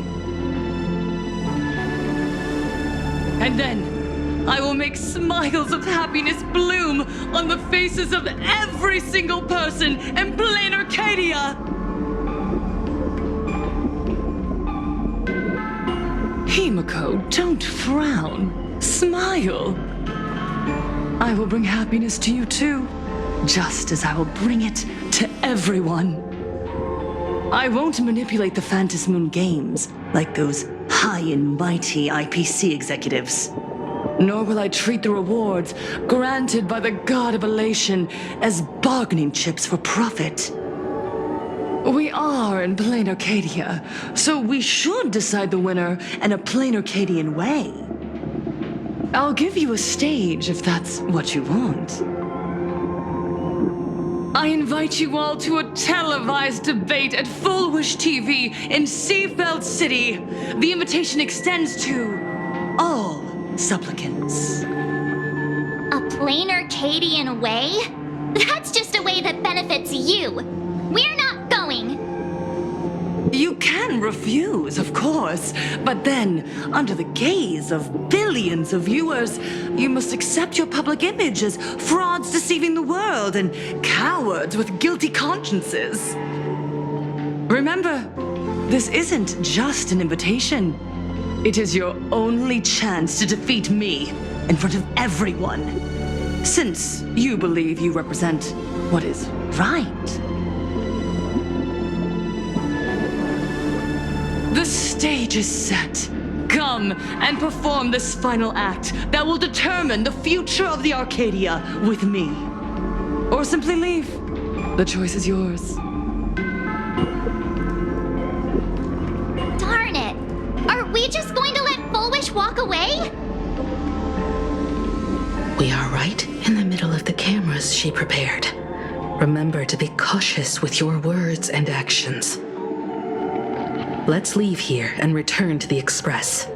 And then, I will make smiles of happiness bloom on the faces of every single person in Planarcadia! Himiko, don't frown. Smile. I will bring happiness to you too, just as I will bring it to everyone. I won't manipulate the Phantasmoon Games like those high and mighty IPC executives. Nor will I treat the rewards granted by the God of Elation as bargaining chips for profit. We are in Planarcadia, so we should decide the winner in a Planarcadian way. I'll give you a stage if that's what you want. I invite you all to a televised debate at Full Wish TV in Seafeld City. The invitation extends to all supplicants. A Planarcadian way? That's just a way that benefits you. We're not going. You can refuse, of course, but then, under the gaze of billions of viewers, you must accept your public image as frauds deceiving the world and cowards with guilty consciences. Remember, this isn't just an invitation. It is your only chance to defeat me in front of everyone, since you believe you represent what is right. The stage is set. Come and perform this final act that will determine the future of the Arcadia with me. Or simply leave. The choice is yours. Darn it! Are we just going to let Full Wish walk away? We are right in the middle of the cameras she prepared. Remember to be cautious with your words and actions. Let's leave here and return to the Express.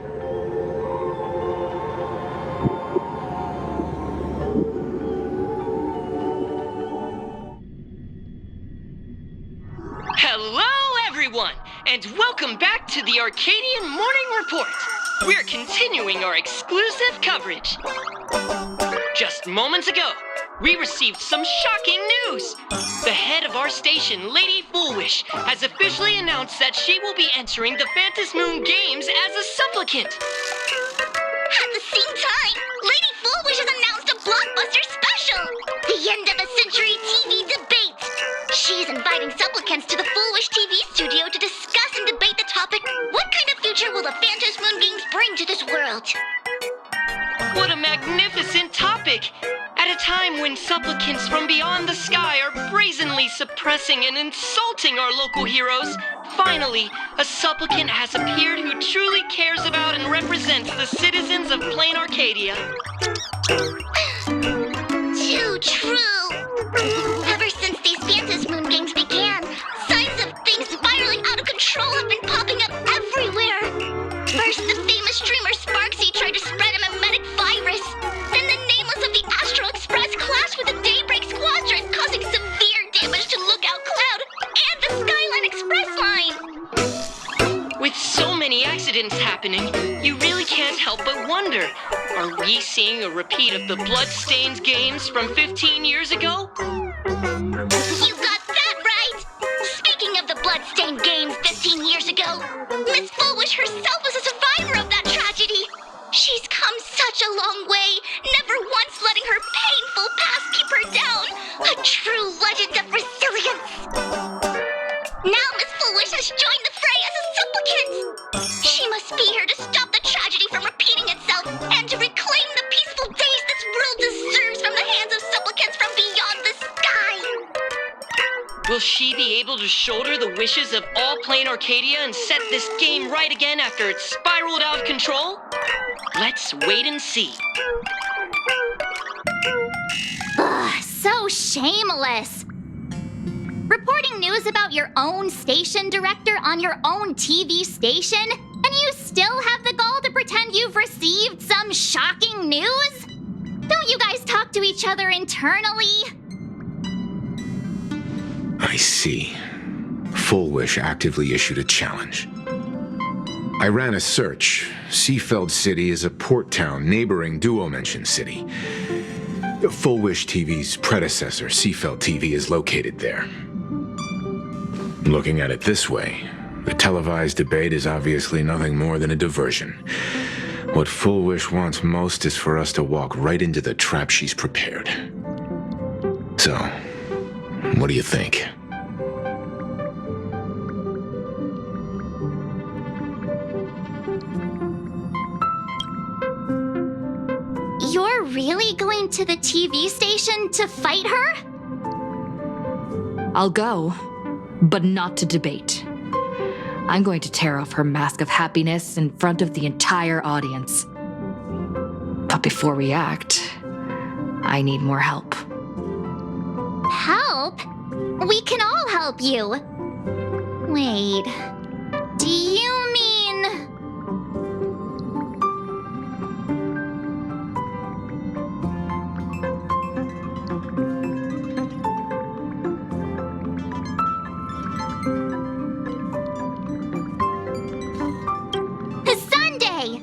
Hello, everyone, and welcome back to the Arcadian Morning Report. We're continuing our exclusive coverage. Just moments ago, we received some shocking news. The head of our station, Lady Foolwish, has officially announced that she will be entering the Phantom Moon Games as a supplicant. At the same time, Lady Foolwish has announced a blockbuster special! The end of a century TV debate! She's inviting supplicants to the Foolwish TV studio to discuss and debate the topic, what kind of future will the Phantom Moon Games bring to this world? What a magnificent topic! At a time when supplicants from beyond the sky are brazenly suppressing and insulting our local heroes, finally, a supplicant has appeared who truly cares about and represents the citizens of Planarcadia. Too true! Ever since these Phantom Moon Games began, signs of things spiraling out of control have been popping up everywhere! First, the famous streamer Sparksy tried to spread a mimetic virus. Then the nameless of the Astral Express clashed with the Daybreak Squadron, causing severe damage to Lookout Cloud and the Skyline Express line. With so many accidents happening, you really can't help but wonder, are we seeing a repeat of the Bloodstained games from 15 years ago? You got that right! Speaking of the Bloodstained games 15 years ago, Miss Foolwish herself was a survivor of that tragedy. She's come such a long way, never once letting her painful past keep her down. A true legend of resilience. Now Miss Foolwish has joined the fray as a supplicant. She must be here to stop the tragedy from repeating itself and to reclaim the peaceful days this world deserves from the hands of supplicants from beyond the sky. Will she be able to shoulder the wishes of all Planarcadia and set this game right again after it's spiraled out of control? Let's wait and see. Ugh, so shameless. Reporting news about your own station director on your own TV station, and you still have the gall to pretend you've received some shocking news? Don't you guys talk to each other internally? I see. Full Wish actively issued a challenge. I ran a search. Seafeld City is a port town neighboring Duo-Mention City. Full Wish TV's predecessor, Seafeld TV, is located there. Looking at it this way, the televised debate is obviously nothing more than a diversion. What Full Wish wants most is for us to walk right into the trap she's prepared. So, what do you think? You're really going to the TV station to fight her? I'll go, but not to debate. I'm going to tear off her mask of happiness in front of the entire audience. A before we act, I need more help. Help? We can all help you. Wait, do you mean... Sunday!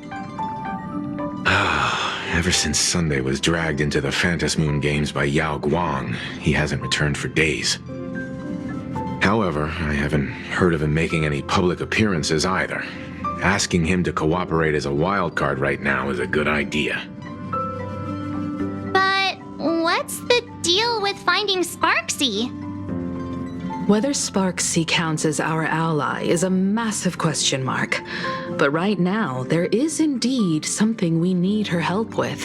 Ever since Sunday was dragged into the Phantom Moon Games by Yao Guang, he hasn't returned for days. However, I haven't heard of him making any public appearances either. Asking him to cooperate as a wildcard right now is a good idea. But what's the deal with finding Sparksy? Whether Sparksy counts as our ally is a massive question mark. But right now, there is indeed something we need her help with.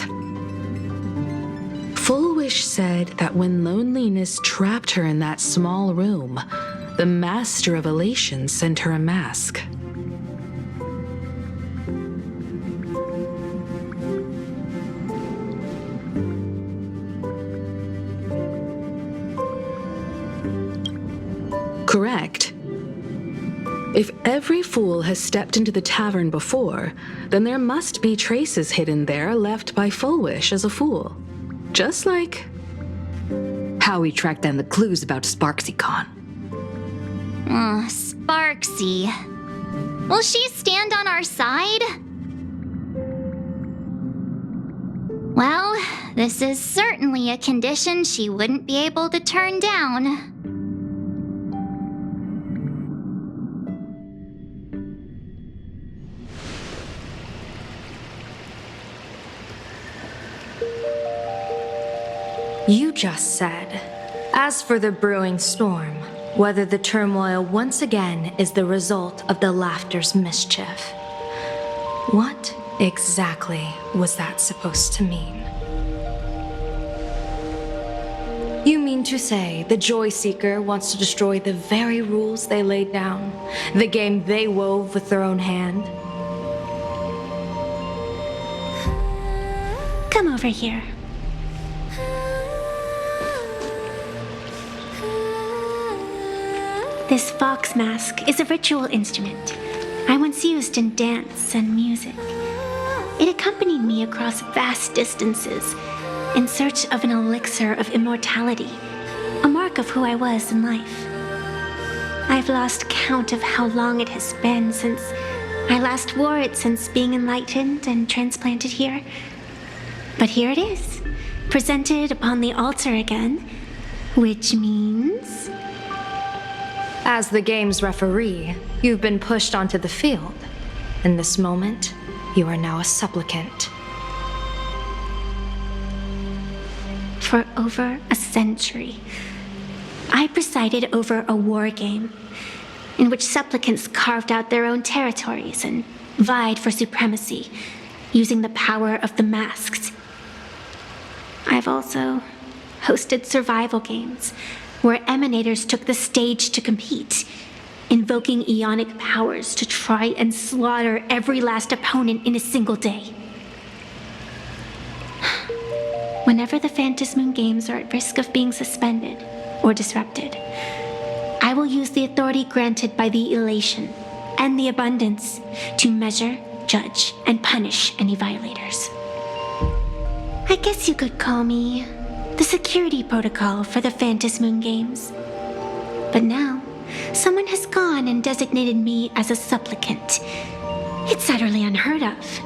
Full Wish said that when loneliness trapped her in that small room, the Master of Elation sent her a mask. Correct. If every fool has stepped into the tavern before, then there must be traces hidden there left by Full Wish as a fool. Just like how we tracked down the clues about SparksyCon. Sparksy. Will she stand on our side? Well, this is certainly a condition she wouldn't be able to turn down. You just said, as for the brewing storm, whether the turmoil once again is the result of the laughter's mischief. What exactly was that supposed to mean? You mean to say the Joy Seeker wants to destroy the very rules they laid down, the game they wove with their own hand? Come over here. This fox mask is a ritual instrument I once used in dance and music. It accompanied me across vast distances in search of an elixir of immortality, a mark of who I was in life. I've lost count of how long it has been since I last wore it since being enlightened and transplanted here. But here it is, presented upon the altar again, which means... As the game's referee, you've been pushed onto the field. In this moment, you are now a supplicant. For over a century, I presided over a war game in which supplicants carved out their own territories and vied for supremacy, using the power of the masks. I've also hosted survival games where emanators took the stage to compete, invoking eonic powers to try and slaughter every last opponent in a single day. Whenever the Phantom Moon Games are at risk of being suspended or disrupted, I will use the authority granted by the Elation and the Abundance to measure, judge, and punish any violators. I guess you could call me the security protocol for the Phantom Moon Games. But now, someone has gone and designated me as a supplicant. It's utterly unheard of.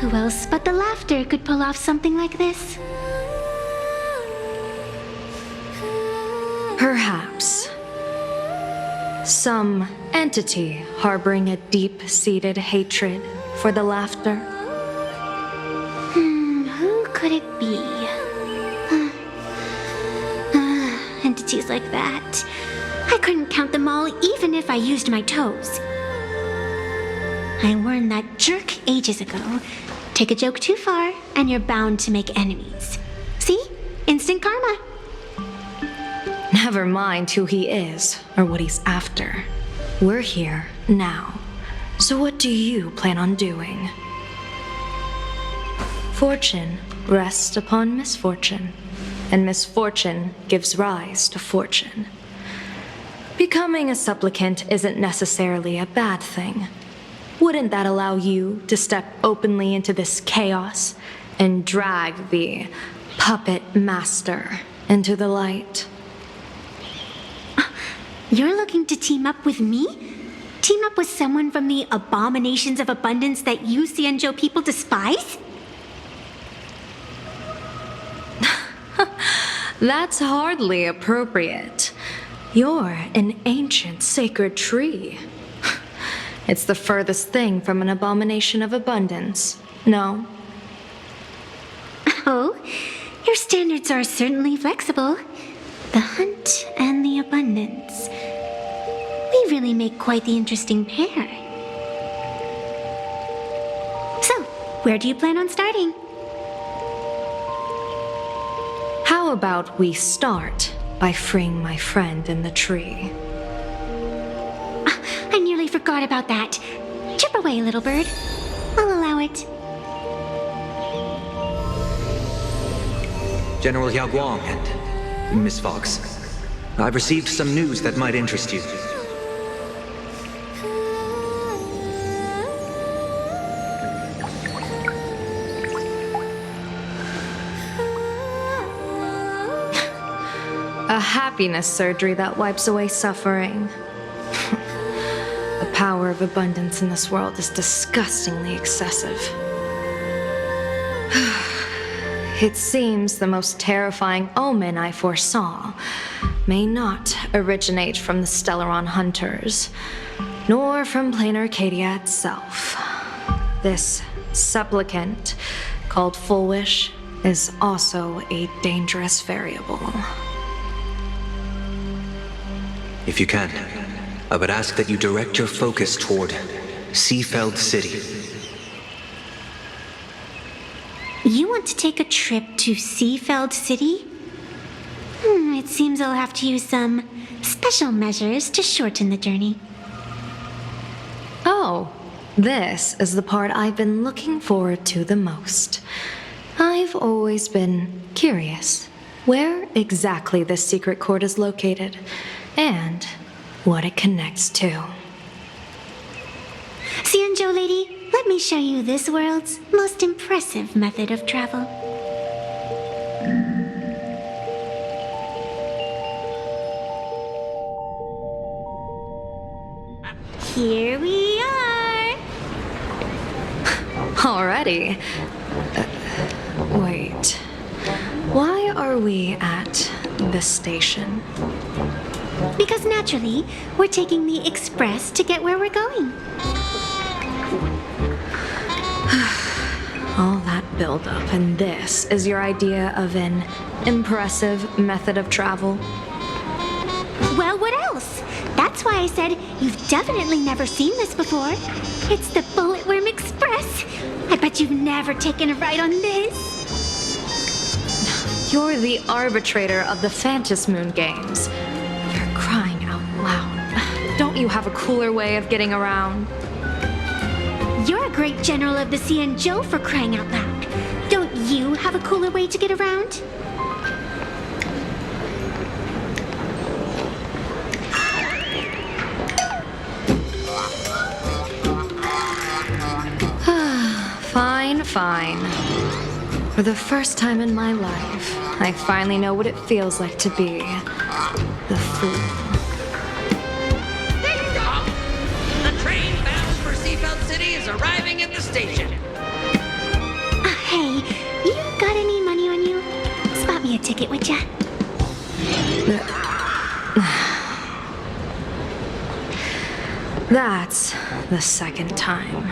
Who else but the laughter could pull off something like this? Perhaps. Some entity harboring a deep-seated hatred for the laughter. Who could it be? Entities like that. I couldn't count them all even if I used my toes. I warned that jerk ages ago. Take a joke too far, and you're bound to make enemies. See? Instant karma. Never mind who he is or what he's after. We're here now. So what do you plan on doing? Fortune rests upon misfortune, and misfortune gives rise to fortune. Becoming a supplicant isn't necessarily a bad thing. Wouldn't that allow you to step openly into this chaos and drag the puppet master into the light? You're looking to team up with me? Team up with someone from the abominations of abundance that you Xianzhou people despise? That's hardly appropriate. You're an ancient sacred tree. It's the furthest thing from an abomination of abundance, no? Oh, your standards are certainly flexible. The hunt and the abundance. We really make quite the interesting pair. So, where do you plan on starting? How about we start by freeing my friend in the tree? I nearly forgot about that. Chip away, little bird. I'll allow it. General Yao Guang and Miss Fox, I've received some news that might interest you. A happiness surgery that wipes away suffering. The power of abundance in this world is disgustingly excessive. It seems the most terrifying omen I foresaw may not originate from the Stellaron hunters, nor from Planarcadia itself. This supplicant, called Full Wish, is also a dangerous variable. If you can, I would ask that you direct your focus toward Seafeld City. You want to take a trip to Seafeld City? It seems I'll have to use some special measures to shorten the journey. Oh, this is the part I've been looking forward to the most. I've always been curious where exactly this secret court is located, and what it connects to. Xianzhou lady, let me show you this world's most impressive method of travel. Here we are! Already? Wait. Why are we at this station? Because naturally, we're taking the express to get where we're going. All that buildup, and this is your idea of an impressive method of travel? Well, what else? That's why I said you've definitely never seen this before. It's the Bulletworm Express. I bet you've never taken a ride on this. You're the arbitrator of the Phantom Moon games. You're crying out loud. Don't you have a cooler way of getting around? You're a great general of the Xianzhou, for crying out loud. Don't you have a cooler way to get around? Fine. For the first time in my life, I finally know what it feels like to be the fool. Ding dong! The train bound for Seafeld City is arriving at the station. Hey, you got any money on you? Spot me a ticket, would ya? That's the second time.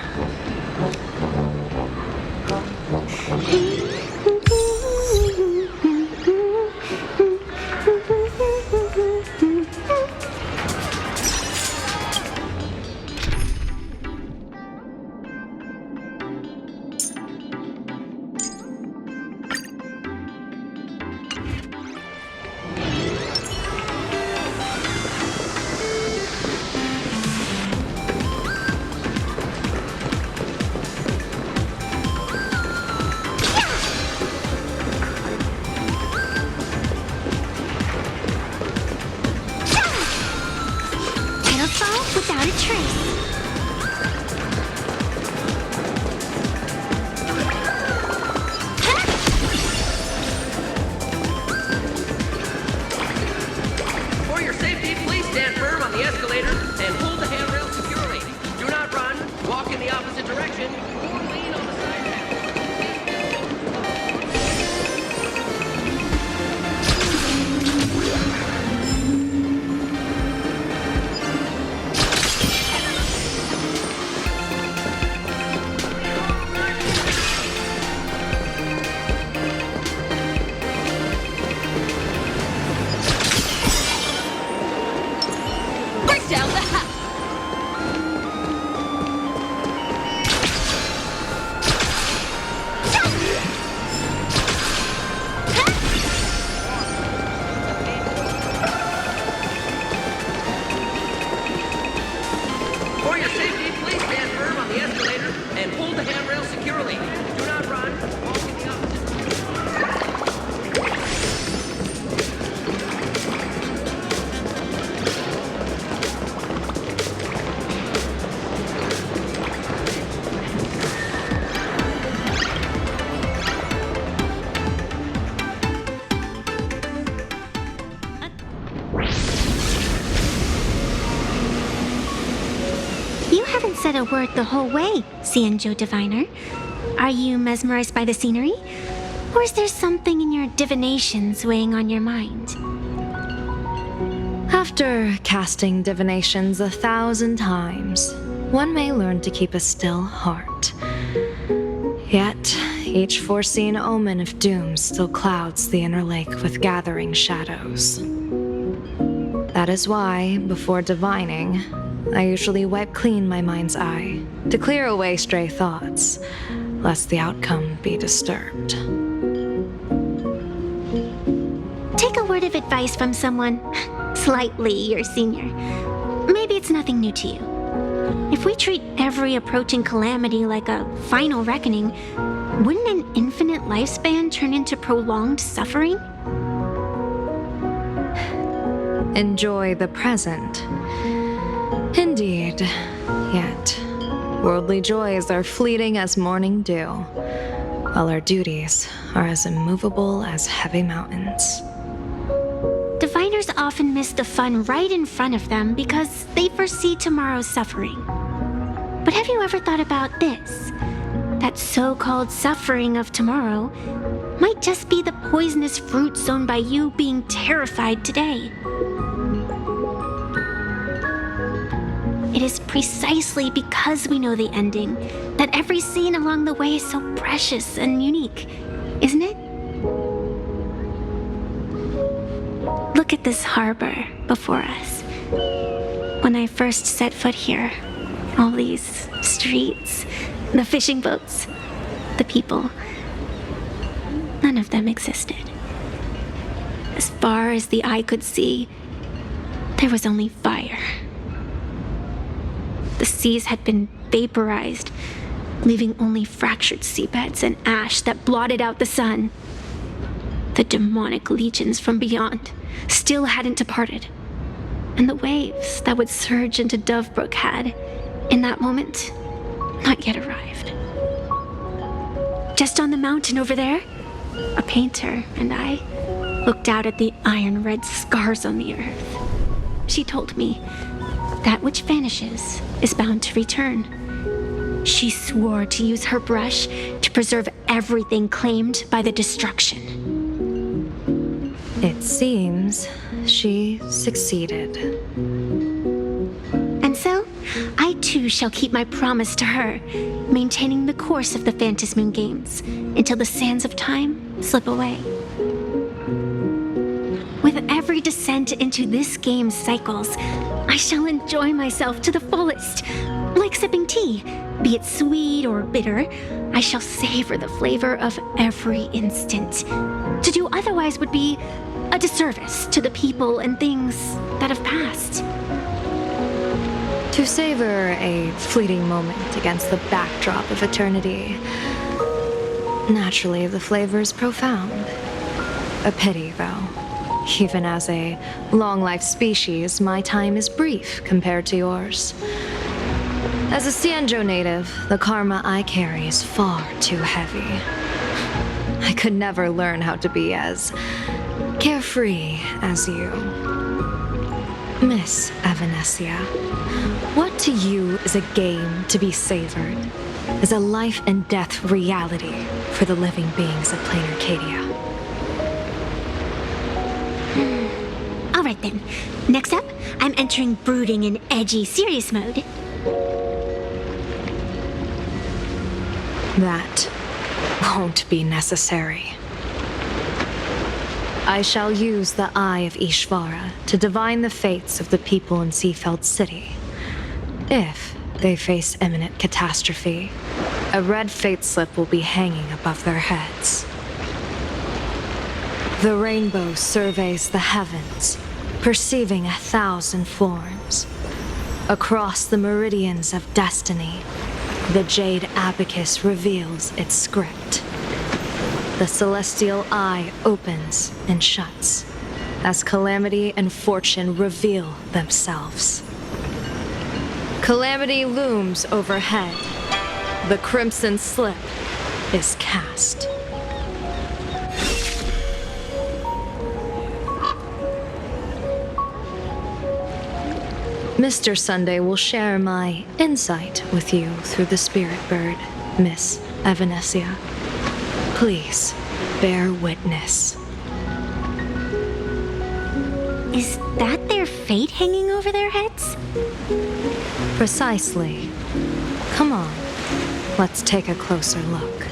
acceleration or lean on the side. Break down the house! For your safety, please stand firm on the escalator and hold the handrail securely. Do not run. Walk in the opposite. You haven't said a word the whole way, Cianjo Diviner. Are you mesmerized by the scenery? Or is there something in your divinations weighing on your mind? After casting divinations 1,000 times, one may learn to keep a still heart. Yet, each foreseen omen of doom still clouds the inner lake with gathering shadows. That is why, before divining, I usually wipe clean my mind's eye to clear away stray thoughts, lest the outcome be disturbed. Take a word of advice from someone slightly your senior. Maybe it's nothing new to you. If we treat every approaching calamity like a final reckoning, wouldn't an infinite lifespan turn into prolonged suffering? Enjoy the present. Indeed, yet worldly joys are fleeting as morning dew, while our duties are as immovable as heavy mountains. Diviners often miss the fun right in front of them because they foresee tomorrow's suffering. But have you ever thought about this? That so-called suffering of tomorrow might just be the poisonous fruit sown by you being terrified today. It is precisely because we know the ending that every scene along the way is so precious and unique, isn't it? Look at this harbor before us. When I first set foot here, all these streets, the fishing boats, the people, none of them existed. As far as the eye could see, there was only fire. The seas had been vaporized, leaving only fractured seabeds and ash that blotted out the sun. The demonic legions from beyond still hadn't departed, and the waves that would surge into Dovebrook had, in that moment, not yet arrived. Just on the mountain over there, a painter and I looked out at the iron-red scars on the earth. She told me, that which vanishes is bound to return. She swore to use her brush to preserve everything claimed by the destruction. It seems she succeeded. And so, I too shall keep my promise to her, maintaining the course of the Phantasmoon Games until the sands of time slip away. With every descent into this game's cycles, I shall enjoy myself to the fullest. Like sipping tea, be it sweet or bitter, I shall savor the flavor of every instant. To do otherwise would be a disservice to the people and things that have passed. To savor a fleeting moment against the backdrop of eternity. Naturally, the flavor is profound. A pity, though. Even as a long-life species, my time is brief compared to yours. As a Cianjo native, the karma I carry is far too heavy. I could never learn how to be as carefree as you. Miss Evanescia, what to you is a game to be savored? is a life and death reality for the living beings of Planarcadia. Alright then. Next up, I'm entering brooding and edgy serious mode. That won't be necessary. I shall use the Eye of Ishvara to divine the fates of the people in Seafeld City. If they face imminent catastrophe, a red fate slip will be hanging above their heads. The rainbow surveys the heavens, perceiving 1,000 forms. Across the meridians of destiny, the Jade Abacus reveals its script. The celestial eye opens and shuts as calamity and fortune reveal themselves. Calamity looms overhead. The crimson slip is cast. Mr. Sunday will share my insight with you through the spirit bird, Miss Evanesia. Please, bear witness. Is that their fate hanging over their heads? Precisely. Come on, let's take a closer look.